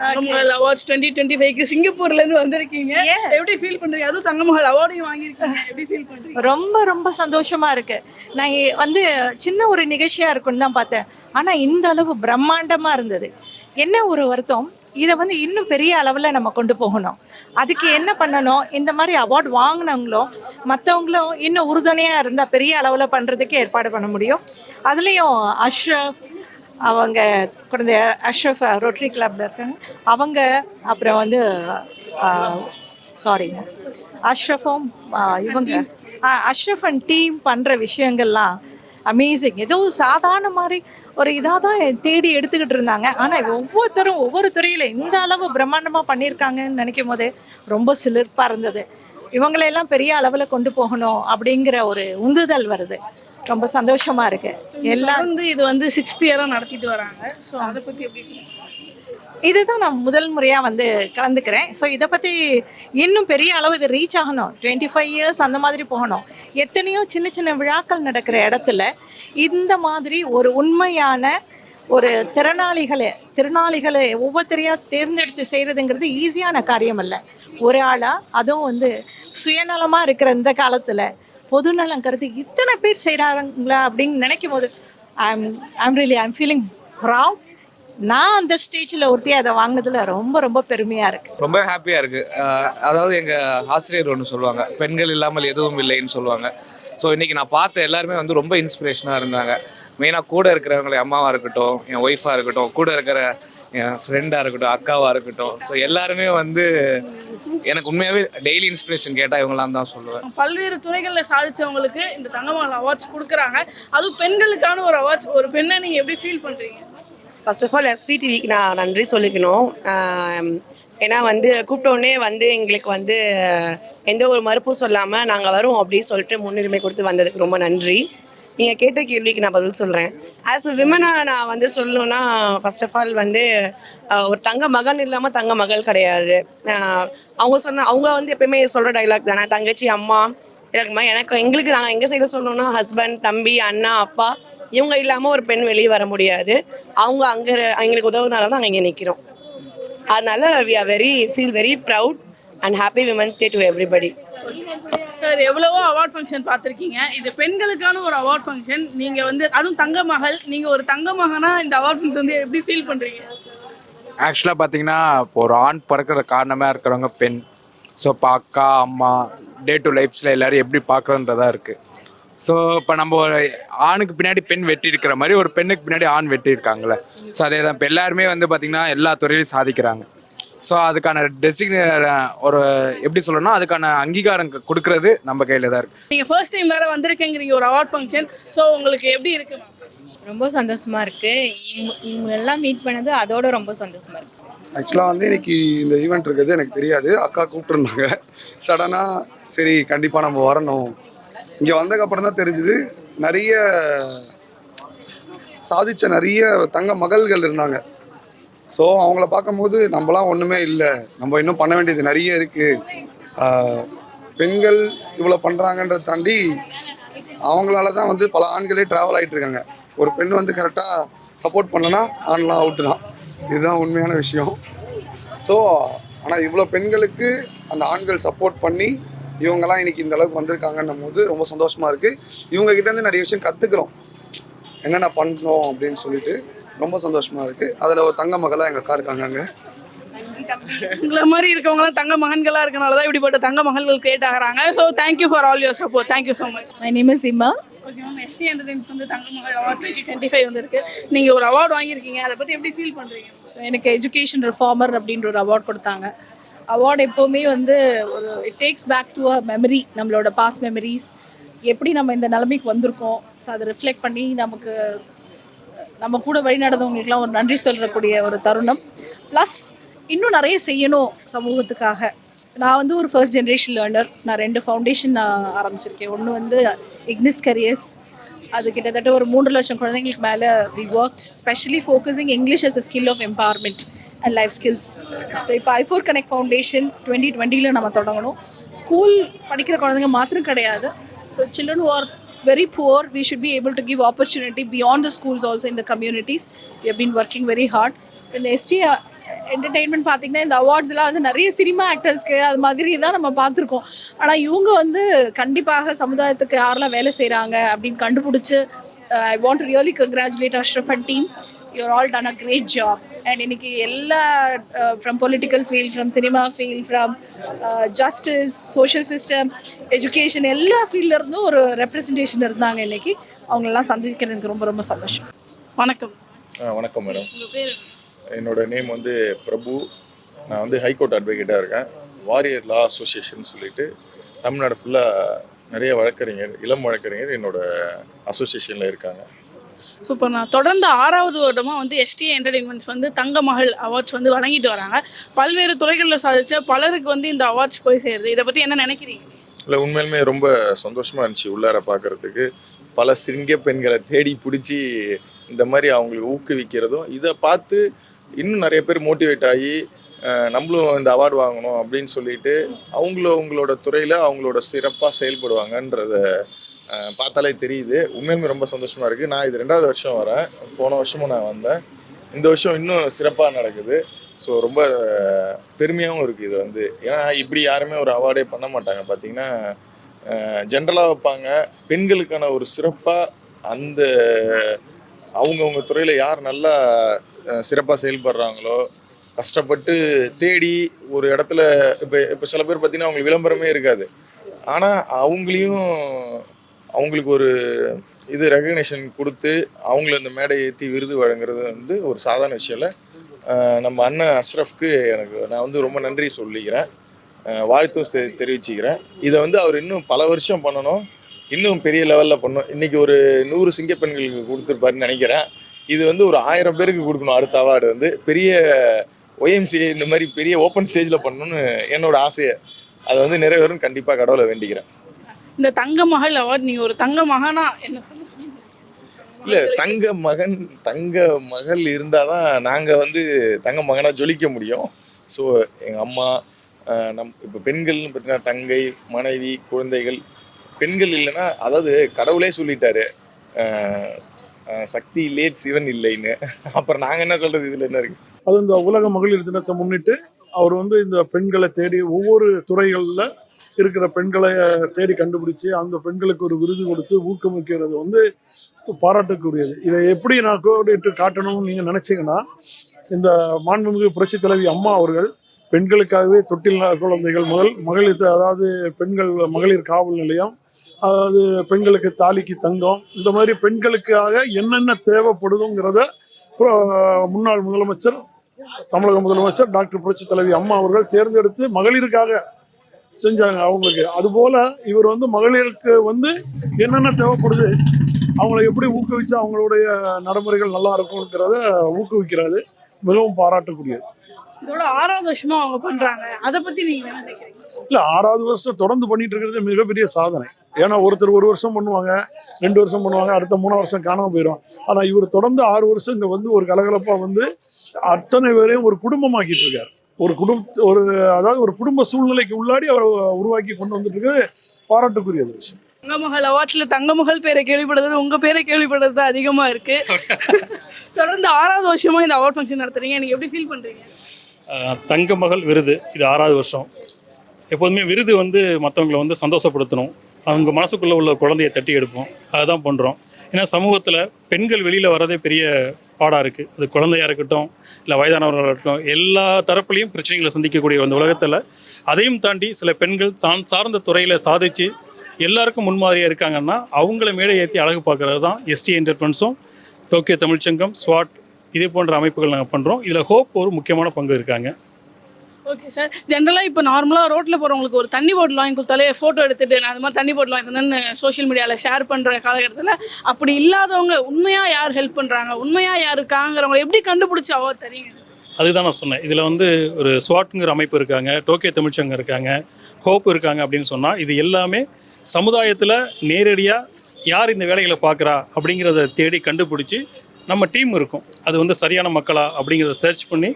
தங்கமகள் அவார்ட்ஸ் 2025க்கு சிங்கப்பூர்லேருந்து வந்திருக்கீங்க. எப்படி ஃபீல் பண்ணுறீங்க? அதுவும் தங்கமகள் அவார்டையும் வாங்கியிருக்கீங்க, எப்படி ஃபீல் பண்ணுறீங்க? ரொம்ப சந்தோஷமாக இருக்குது. நான் வந்து சின்ன ஒரு நிகழ்ச்சியாக இருக்குன்னு தான் பார்த்தேன், ஆனால் இந்த அளவு பிரம்மாண்டமாக இருந்தது. என்ன ஒரு வருத்தம், இதை வந்து இன்னும் பெரிய அளவில் நம்ம கொண்டு போகணும். அதுக்கு என்ன பண்ணணும், இந்த மாதிரி அவார்ட் வாங்கினவங்களும் மற்றவங்களும் இன்னும் உறுதுணையாக இருந்தால் பெரிய அளவில் பண்ணுறதுக்கு ஏற்பாடு பண்ண முடியும். அதுலேயும் அஷ்ரஃப் அவங்க குழந்தை அஷ்ரஃப் ரோட்டரி கிளப்பில் இருக்காங்க அவங்க, அப்புறம் வந்து சாரிங்க அஷ்ரஃபும் இவங்க அஷ்ரஃப் அண்ட் டீம் பண்ணுற விஷயங்கள்லாம் அமேசிங். ஏதோ சாதாரண மாதிரி ஒரு இதாக தான் தேடி எடுத்துக்கிட்டு இருந்தாங்க. ஆனால் ஒவ்வொருத்தரும் ஒவ்வொரு துறையில் இந்த அளவு பிரம்மாண்டமாக பண்ணியிருக்காங்கன்னு நினைக்கும் போது ரொம்ப சிலிர்ப்பாக இருந்தது. இவங்களையெல்லாம் பெரிய அளவில் கொண்டு போகணும் அப்படிங்கிற ஒரு உந்துதல் வருது. ரொம்ப சந்தோஷமாக இருக்குது. எல்லாம் வந்து இது வந்து 6th இயராக நடத்திட்டு வராங்க. ஸோ அதை பற்றி எப்படி? இதுதான் நான் முதல் முறையாக வந்து கலந்துக்கிறேன். ஸோ இதை பற்றி இன்னும் பெரிய அளவு இது ரீச் ஆகணும். 25 இயர்ஸ் அந்த மாதிரி போகணும். எத்தனையோ சின்ன சின்ன விழாக்கள் நடக்கிற இடத்துல இந்த மாதிரி ஒரு உண்மையான ஒரு திறனாளிகளை ஒவ்வொருத்தரையாக தேர்ந்தெடுத்து செய்கிறதுங்கிறது ஈஸியான காரியம் அல்ல. ஒரு ஆளாக அதுவும் வந்து சுயநலமாக இருக்கிற இந்த காலத்தில் பொதுநலம் கருதி இத்தனை பேர் செய்கிறாங்களா அப்படின்னு நினைக்கும் போது ஐம் ஃபீலிங் ப்ரவுட். நான் அந்த ஸ்டேஜில் ஒருத்தியாக அதை வாங்கினதுல ரொம்ப ரொம்ப பெருமையாக இருக்குது. ரொம்ப ஹாப்பியாக இருக்குது. அதாவது எங்கள் ஆசிரியர் ஒன்று சொல்லுவாங்க, பெண்கள் இல்லாமல் எதுவும் இல்லைன்னு சொல்லுவாங்க. ஸோ இன்றைக்கி நான் பார்த்த எல்லாருமே வந்து ரொம்ப இன்ஸ்பிரேஷனாக இருந்தாங்க. மெயினாக கூட இருக்கிறவங்களை அம்மாவாக இருக்கட்டும், என் ஒய்ஃபாக இருக்கட்டும், கூட இருக்கிற என் ஃப்ரெண்டாக இருக்கட்டும், அக்காவாக இருக்கட்டும், ஸோ எல்லாருமே வந்து எனக்கு உண்மையாகவே டெய்லி இன்ஸ்பிரேஷன் கேட்டால் இவங்களாம் தான் சொல்லுவேன். பல்வேறு துறைகளில் சாதித்தவங்களுக்கு இந்த தங்கமகள் அவார்ட்ஸ் கொடுக்குறாங்க. அதுவும் பெண்களுக்கான ஒரு அவார்ட்ஸ். ஒரு பெண்ணை நீங்கள் எப்படி ஃபீல் பண்ணுறீங்க? ஃபர்ஸ்ட் ஆஃப் ஆல் SVTVக்கு நான் நன்றி சொல்லிக்கணும். ஏன்னா வந்து கூப்பிட்டோடனே வந்து எங்களுக்கு வந்து எந்த ஒரு மறுப்பும் சொல்லாமல் நாங்கள் வரோம் அப்படின்னு சொல்லிட்டு முன்னுரிமை கொடுத்து வந்ததுக்கு ரொம்ப நன்றி. நீங்கள் கேட்ட கேள்விக்கு நான் பதில் சொல்கிறேன். ஆஸ் அ விமனாக நான் வந்து சொல்லணுன்னா, ஃபர்ஸ்ட் ஆஃப் ஆல் வந்து ஒரு தங்க மகன் இல்லாமல் தங்க மகள் கிடையாது. அவங்க வந்து எப்பயுமே சொல்கிற டைலாக் தானே, தங்கச்சி அம்மா எனக்கு எங்களுக்கு நாங்கள் எங்கள் சைடில் சொல்லணும்னா ஹஸ்பண்ட், தம்பி, அண்ணா, அப்பா இவங்க இல்லாமல் ஒரு பெண் வெளியே வர முடியாது. அவங்க அங்கே எங்களுக்கு உதவுனால தான் நாங்கள் இங்கே நிற்கிறோம். அதனால feel very proud and happy women's day to everybody. Sir, எவ்வளவோ அவார்ட் ஃபங்க்ஷன் பார்த்துருக்கீங்க. இது பெண்களுக்கான ஒரு அவார்ட் ஃபங்க்ஷன். நீங்கள் வந்து அதுவும் தங்க மகள், நீங்கள் ஒரு தங்க மகனாக இந்த அவார்ட் ஃபங்க்ஷன் வந்து எப்படி ஃபீல் பண்ணுறீங்க? ஆக்சுவலாக பார்த்தீங்கன்னா இப்போ ஒரு ஆண் பிறக்கிற காரணமாக இருக்கிறவங்க பெண். ஸோ இப்போ அக்கா, அம்மா, டே டு லைஃப்ஸில் எல்லோரும் எப்படி பார்க்குறோன்றதா இருக்குது. ஸோ இப்போ நம்ம ஒரு ஆணுக்கு பின்னாடி பெண் வெட்டி இருக்கிற மாதிரி ஒரு பெண்ணுக்கு பின்னாடி ஆண் வெட்டி இருக்காங்களே. ஸோ அதே தான் இப்போ எல்லாருமே வந்து பார்த்திங்கன்னா எல்லா துறையிலையும் சாதிக்கிறாங்க. ஸோ அதுக்கான ஒரு எப்படி சொல்லணும்னா அதுக்கான அங்கீகாரம் கொடுக்கறது நம்ம கையில் தான் இருக்குது. நீங்கள் ஃபர்ஸ்ட் டைம் வேறு வந்திருக்கேங்கிறீங்க ஒரு அவார்ட் ஃபங்க்ஷன். ஸோ உங்களுக்கு எப்படி இருக்கு? ரொம்ப சந்தோஷமாக இருக்குது. இவங்களெல்லாம் மீட் பண்ணது அதோட ரொம்ப சந்தோஷமாக இருக்குது. ஆக்சுவலாக வந்து இன்னைக்கு இந்த ஈவெண்ட் இருக்கிறது எனக்கு தெரியாது. அக்கா கூப்பிட்டுருந்தாங்க சடனாக. சரி கண்டிப்பாக நம்ம வரணும். இங்கே வந்ததுக்கப்புறம் தான் தெரிஞ்சுது நிறைய சாதித்த நிறைய தங்க மகள்கள் இருந்தாங்க. ஸோ அவங்கள பார்க்கும்போது நம்மளாம் ஒன்றுமே இல்லை, நம்ம இன்னும் பண்ண வேண்டியது நிறைய இருக்குது. பெண்கள் இவ்வளோ பண்ணுறாங்கன்றத தாண்டி அவங்களால தான் வந்து பல ஆண்களே ட்ராவல் ஆகிட்டு இருக்காங்க. ஒரு பெண் வந்து கரெக்டாக சப்போர்ட் பண்ணலன்னா ஆண்லாம் அவுட்டு தான். இதுதான் உண்மையான விஷயம். ஸோ ஆனால் இவ்வளோ பெண்களுக்கு அந்த ஆண்கள் சப்போர்ட் பண்ணி இவங்கெல்லாம் இன்றைக்கி இந்த அளவுக்கு வந்திருக்காங்கன்னும் போது ரொம்ப சந்தோஷமாக இருக்குது. இவங்ககிட்டேருந்து நிறைய விஷயம் கற்றுக்குறோம், என்னென்ன பண்ணணும் அப்படின்னு சொல்லிட்டு ரொம்ப சந்தோஷமாக இருக்குது. அதில் ஒரு தங்க மகளாக எங்கள் அக்கா இருக்காங்க. அங்கே உங்களை மாதிரி இருக்கவங்களாம் தங்க மகன்களாக இருக்கனால தான் இப்படிப்பட்ட தங்க மகள்கள் கிரியேட் ஆகிறாங்க. So thank you for all your support. Thank you so much. My name is இம்மா. ஓகே மேம், ST என்டர்டைன்மெண்ட் வந்து தங்க மகள் அவார்ட் 2025 வந்திருக்கு. நீங்கள் ஒரு அவார்டு வாங்கியிருக்கீங்க, அதை பற்றி எப்படி ஃபீல் பண்ணுறீங்க? ஸோ எனக்கு எஜுகேஷன் ரிஃபார்மர் அப்படின்ற ஒரு அவார்ட் கொடுத்தாங்க. அவார்டு எப்போவுமே வந்து ஒரு it takes back to a memory, நம்மளோட பாஸ்ட் மெமரிஸ், எப்படி நம்ம இந்த நிலைமைக்கு வந்திருக்கோம். ஸோ அதை ரிஃப்ளெக்ட் பண்ணி நம்ம கூட வழி நடந்தவங்களுக்குலாம் ஒரு நன்றி சொல்லக்கூடிய ஒரு தருணம். ப்ளஸ் இன்னும் நிறைய செய்யணும் சமூகத்துக்காக. நான் வந்து ஒரு ஃபர்ஸ்ட் ஜென்ரேஷன் லேர்னர். நான் 2 ஃபவுண்டேஷன் ஆரம்பிச்சிருக்கேன். ஒன்று வந்து இக்னிஸ் கரியர்ஸ், அது கிட்டத்தட்ட ஒரு 3 லட்சம் குழந்தைங்களுக்கு மேலே we work specially focusing English as a skill of empowerment and life skills. So இப்போ I4 Connect ஃபவுண்டேஷன் 2020 நம்ம தொடங்கணும். ஸ்கூல் படிக்கிற குழந்தைங்க மாத்திரம் கிடையாது. So children who are very poor, we should be able to give opportunity beyond the schools also in the communities. We have been working very hard. இந்த ST entertainment பார்த்திங்கன்னா இந்த அவார்ட்ஸ்லாம் வந்து நிறைய சினிமா ஆக்டர்ஸ்க்கு அது மாதிரி தான் நம்ம பார்த்துருக்கோம். ஆனால் இவங்க வந்து கண்டிப்பாக சமுதாயத்துக்கு யாரெல்லாம் வேலை செய்கிறாங்க அப்படின்னு கண்டுபிடிச்சி I want to really congratulate Ashraf and team. You're all done a great job. And இன்னைக்கு எல்லா from political field, from cinema field, from justice, social system, education எல்லா ஃபீல்ட்ல இருந்தும் ஒரு ரெப்ரசன்டேஷன் இருந்தாங்க இன்னைக்கு. அவங்களெல்லாம் சந்திக்கிறது எனக்கு ரொம்ப ரொம்ப சந்தோஷம். வணக்கம். வணக்கம் மேடம். உங்கள் பேர்? என்னோட நேம் வந்து பிரபு. நான் வந்து ஹைகோர்ட் அட்வொகேட்டாக இருக்கேன். வாரியர் லா அசோசியேஷன் சொல்லிட்டு தமிழ்நாடு ஃபுல்லாக நிறைய வழக்கறிஞர், இளம் வழக்கறிஞர் என்னோட அசோசியேஷனில் இருக்காங்க. சூப்பர். நான் தொடர்ந்து 6வது வருடமாக வந்து எஸ்டிஏ என்டர்டெயின்மெண்ட்ஸ் வந்து தங்க மகள் அவார்ட்ஸ் வந்து வழங்கிட்டு வராங்க. பல்வேறு துறைகளில் சாதிச்ச பலருக்கு வந்து இந்த அவார்ட்ஸ் போய் சேருது. இதை பற்றி என்ன நினைக்கிறீங்க? இல்லை, உண்மையிலுமே ரொம்ப சந்தோஷமாக இருந்துச்சு உள்ளார பார்க்குறதுக்கு. பல சிங்க பெண்களை தேடி பிடிச்சி இந்த மாதிரி அவங்களுக்கு ஊக்குவிக்கிறதும், இதை பார்த்து இன்னும் நிறைய பேர் மோட்டிவேட் ஆகி நம்மளும் இந்த அவார்டு வாங்கணும் அப்படின்னு சொல்லிட்டு அவங்களோட துறையில் அவங்களோட சிறப்பாக செயல்படுவாங்கன்றத பார்த்தாலே தெரியுது. உண்மையுமே ரொம்ப சந்தோஷமாக இருக்குது. நான் இது 2வது வருஷம் வரேன். போன வருஷமும் நான் வந்தேன். இந்த வருஷம் இன்னும் சிறப்பாக நடக்குது. ஸோ ரொம்ப பெருமையாகவும் இருக்குது இது வந்து. ஏன்னா இப்படி யாருமே ஒரு அவார்டே பண்ண மாட்டாங்க. பார்த்திங்கன்னா ஜென்ரலாக வைப்பாங்க. பெண்களுக்கான ஒரு சிறப்பாக அந்த அவங்கவுங்க துறையில் யார் நல்லா சிறப்பாக செயல்படுறாங்களோ, கஷ்டப்பட்டு தேடி ஒரு இடத்துல இப்போ சில பேர் பார்த்திங்கன்னா அவங்களுக்கு விளம்பரமே இருக்காது. ஆனால் அவங்களுக்கு ஒரு இது ரெகக்னேஷன் கொடுத்து அவங்கள இந்த மேடை ஏற்றி விருது வழங்குறது வந்து ஒரு சாதாரண விஷயம் இல்லை. நம்ம அண்ணன் அஷ்ரஃப்க்கு நான் வந்து ரொம்ப நன்றி சொல்லிக்கிறேன், வாழ்த்தும் தெரிவிச்சுக்கிறேன். இதை வந்து அவர் இன்னும் பல வருஷம் பண்ணணும், இன்னும் பெரிய லெவலில் பண்ணணும். இன்றைக்கி ஒரு 100 சிங்க பெண்களுக்கு கொடுத்துருப்பாருன்னு நினைக்கிறேன். இது வந்து ஒரு 1000 பேருக்கு கொடுக்கணும். அடுத்த அவார்டு வந்து பெரிய OMCA இந்த மாதிரி பெரிய ஓப்பன் ஸ்டேஜில் பண்ணணும்னு என்னோட ஆசையை. அதை வந்து நிறைவேறும் கண்டிப்பாக கடவுளை வேண்டிக்கிறேன். இந்த தங்க மகள் அவார்டு நீங்கள் ஒரு தங்க மகனா என்ன? இல்லை, தங்க மகள் இருந்தால் தான் நாங்கள் வந்து தங்க மகனாக ஜொலிக்க முடியும். ஸோ எங்கள் அம்மா இப்போ பெண்கள்னு பார்த்தீங்கன்னா தங்கை, மனைவி, குழந்தைகள். பெண்கள் இல்லைன்னா, அதாவது கடவுளே சொல்லிட்டாரு சக்தி இல்லையே சிவன் இல்லைன்னு. அப்புறம் நாங்கள் என்ன சொல்கிறது? இதில் என்ன இருக்குது? அது இந்த உலக மகளிர் தினத்தை முன்னிட்டு அவர் வந்து இந்த பெண்களை தேடி ஒவ்வொரு துறைகளில் இருக்கிற பெண்களை தேடி கண்டுபிடிச்சி அந்த பெண்களுக்கு ஒரு விருது கொடுத்து ஊக்குவிக்கிறது வந்து பாராட்டுக்குரியது. இதை எப்படி நான் கோடிட்டு காட்டணும்னு நீங்கள் நினச்சிங்கன்னா, இந்த மாண்புமிகு புரட்சித் தலைவி அம்மா அவர்கள் பெண்களுக்காகவே தொட்டில் குழந்தைகள் முதல் மகளிர், அதாவது மகளிர் காவல் நிலையம், அதாவது பெண்களுக்கு தாலிக்கு தங்கம், இந்த மாதிரி பெண்களுக்காக என்னென்ன தேவைப்படுதுங்கிறத முன்னாள் முதலமைச்சர், தமிழக முதலமைச்சர் டாக்டர் புரட்சி தலைவி அம்மா அவர்கள் தேர்ந்தெடுத்து மகளிருக்காக செஞ்சாங்க அவங்களுக்கு. அதுபோல் இவர் வந்து மகளிருக்கு வந்து என்னென்ன தேவைப்படுது, அவங்கள எப்படி ஊக்குவிச்சா அவங்களுடைய நடைமுறைகள் நல்லா இருக்கும்ங்கிறத ஊக்குவிக்கிறது மிகவும் பாராட்டக்கூடியது. இதோட 6வது வருஷமா அவங்க பண்றாங்க. அதை பத்தி நீங்க என்ன நினைக்கிறீங்க? இல்லை, 6வது வருஷம் தொடர்ந்து பண்ணிட்டு இருக்கிறது மிகப்பெரிய சாதனை. ஏன்னா ஒருத்தர் 1 வருஷம் பண்ணுவாங்க, 2 வருஷம் பண்ணுவாங்க, அடுத்த 3 வருஷம் காணாம போயிடும். ஆனால் இவர் தொடர்ந்து 6 வருஷம் இங்கே வந்து ஒரு கலகலப்பாக வந்து அத்தனை பேரையும் ஒரு குடும்பமாக்கிட்டு இருக்காரு. அதாவது ஒரு குடும்ப சூழ்நிலைக்கு உள்ளாடி அவரை உருவாக்கி கொண்டு வந்துட்டு இருக்கிறது பாராட்டுக்குரியது விஷயம். தங்க மகள் அவார்ட்ஸ்ல தங்க மகள் பேரை கேள்விப்படுறது, உங்க பேரை கேள்விப்படுறது தான் அதிகமா இருக்கு. தொடர்ந்து 6வது வருஷமா இந்த அவார்ட் ஃபங்க்ஷன் நடத்துறீங்க, நீங்க எப்படி ஃபீல் பண்றீங்க? தங்க மகள் விருது இது 6வது வருஷம். எப்போதுமே விருது வந்து மற்றவங்களை வந்து சந்தோஷப்படுத்தணும், அவங்க மனசுக்குள்ளே உள்ள குழந்தையை தட்டி எடுப்போம், அதுதான் பண்ணுறோம். ஏன்னா சமூகத்தில் பெண்கள் வெளியில் வரதே பெரிய பாடாக இருக்குது. அது குழந்தையாக இருக்கட்டும், இல்லை வயதானவர்களாக இருக்கட்டும், எல்லா தரப்புலையும் பிரச்சனைகளை சந்திக்கக்கூடிய அந்த உலகத்தில் அதையும் தாண்டி சில பெண்கள் சார்ந்த துறையில் சாதித்து எல்லாருக்கும் முன்மாதிரியாக இருக்காங்கன்னா அவங்கள மேடை ஏற்றி அழகு பார்க்குறது தான் எஸ்டிஏ என்டர்டெயின்மெண்ட்ஸும், டோக்கியோ தமிழ்ச்சங்கம், ஸ்வாட் இதே போன்ற அமைப்புகள் நாங்கள் பண்ணுறோம். இதில் ஹோப் ஒரு முக்கியமான பங்கு இருக்காங்க. Okay sir. ஜென்ரலாக இப்போ நார்மலாக ரோட்டில் போகிறவங்களுக்கு ஒரு தண்ணி பாட்டில் வாங்கி கொடுத்தாலே ஃபோட்டோ எடுத்துகிட்டு நான் அது மாதிரி தண்ணி பாட்டில் வாங்கி தந்தேன்னு சோஷியல் மீடியாவில் ஷேர் பண்ணுற காலகட்டத்தில் அப்படி இல்லாதவங்க உண்மையாக யார் ஹெல்ப் பண்ணுறாங்க, உண்மையாக யார் இருக்காங்கிறவங்க எப்படி கண்டுபிடிச்சி அவார்ட் தரீங்க? அதுதான் நான் சொன்னேன். இதில் வந்து ஒரு ஸ்வாட்டுங்கிற அமைப்பு இருக்காங்க, டோக்கியோ தமிழ்ச்சங்கம் இருக்காங்க, ஹோப் இருக்காங்க அப்படின்னு சொன்னால் இது எல்லாமே சமுதாயத்தில் நேரடியாக யார் இந்த வேலைகளை பார்க்குறா அப்படிங்கிறத தேடி கண்டுபிடிச்சி நம்ம டீம் இருக்கும். அது வந்து சரியான மக்களா அப்படிங்கிறத சர்ச் பண்ணி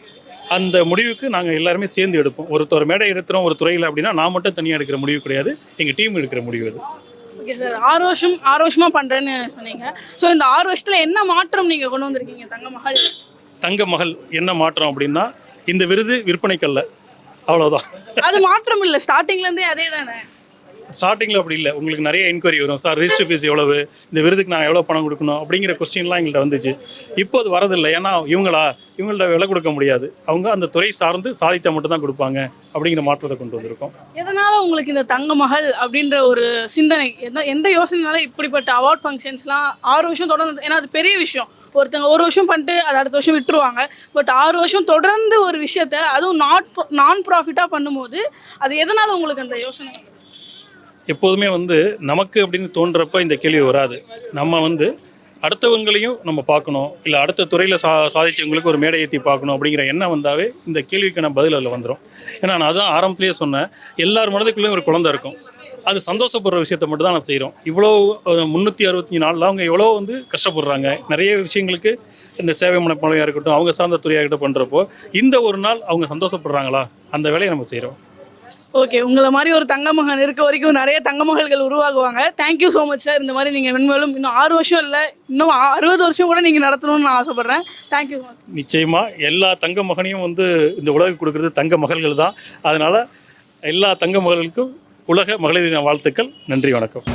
அந்த முடிவுக்கு நாங்கள் எல்லாருமே சேர்ந்து எடுப்போம். ஒருத்தர் மேடை எடுத்துகிறோம் ஒரு துறையில் அப்படின்னா நான் மட்டும் தனியாக எடுக்கிற முடிவு கிடையாது, எங்கள் டீம் எடுக்கிற முடிவு அது. Okay sir. 6 வருஷமாக பண்ணுறேன்னு சொன்னீங்க. ஸோ இந்த 6 வருஷத்தில் என்ன மாற்றம் நீங்கள் கொண்டு வந்திருக்கீங்க தங்க மகள்? என்ன மாற்றம் அப்படின்னா, இந்த விருது விற்பனைக்கல்ல, அவ்வளோதான். அது மாற்றம் இல்லை, ஸ்டார்டிங்லேருந்தே அதே தானே. ஸ்டார்டிங்கில் அப்படி இல்லை. உங்களுக்கு நிறைய என்கொயரி வரும், சார் ரிஜிஸ்டர் ஃபீஸ் எவ்வளவு, இந்த விருதுக்கு நான் எவ்வளோ பணம் கொடுக்கணும் அப்படிங்கிற கொஸ்டின்லாம் எங்கள்கிட்ட வந்துச்சு. இப்போ அது வரதில்லை. ஏன்னா இவங்கள்ட்ட விலை கொடுக்க முடியாது, அவங்க அந்த துறை சார்ந்து சாதித்தா மட்டும் தான் கொடுப்பாங்க அப்படிங்கிற மாற்றத்தை கொண்டு வந்திருக்கோம். எதனால உங்களுக்கு இந்த தங்க மகள் அப்படின்ற ஒரு சிந்தனை, எந்த யோசனைனால இப்படிப்பட்ட அவார்ட் ஃபங்க்ஷன்ஸ்லாம் 6 வருஷம் தொடர்ந்து, ஏன்னா அது பெரிய விஷயம். ஒருத்தங்க 1 வருஷம் பண்ணிட்டு அது அடுத்த வருஷம் விட்டுருவாங்க. பட் 6 வருஷம் தொடர்ந்து ஒரு விஷயத்த, அதுவும் நான் ப்ராஃபிட்டாக பண்ணும்போது அது எதனால உங்களுக்கு அந்த யோசனை? எப்போதுமே நமக்கு அப்படின்னு தோன்றப்ப இந்த கேள்வி வராது. நம்ம அடுத்தவங்களையும் நம்ம பார்க்கணும், இல்லை அடுத்த துறையில் சாதிச்சவங்களுக்கு ஒரு மேடை ஏற்றி பார்க்கணும் அப்படிங்கிற எண்ணம் வந்தாவே இந்த கேள்விக்கான பதில் அதில் வந்துடும். ஏன்னா நான் அதான் ஆரம்பத்திலேயே சொன்னேன், எல்லார் மனதுக்குள்ளேயும் ஒரு குழந்தை இருக்கும். அது சந்தோஷப்படுற விஷயத்த மட்டும் தான் நான் செய்கிறோம். இவ்வளோ 365 நாளில் அவங்க எவ்வளோ கஷ்டப்படுறாங்க. நிறைய விஷயங்களுக்கு இந்த சேவை மனப்பாளையாக இருக்கட்டும், அவங்க சார்ந்த துறையாக இருக்கட்டும் பண்ணுறப்போ இந்த ஒரு நாள் அவங்க சந்தோஷப்படுறாங்களா, அந்த வேலையை நம்ம செய்கிறோம். ஓகே, உங்களை மாதிரி ஒரு தங்க மகன் இருக்க வரைக்கும் நிறைய தங்க மகள்கள் உருவாகுவாங்க. Thank you so much sir. இந்த மாதிரி நீங்கள் மென்மேலும் இன்னும் 6 வருஷம் இல்லை, இன்னும் 60 வருஷம் கூட நீங்கள் நடத்தணும்னு நான் ஆசைப்பட்றேன். தேங்க்யூ. நிச்சயமாக எல்லா தங்க மகனையும் இந்த உலகம் கொடுக்குறது தங்க மகள்கள் தான். அதனால் எல்லா தங்க மகள்களுக்கும் உலக மகளிர் தின வாழ்த்துக்கள். நன்றி, வணக்கம்.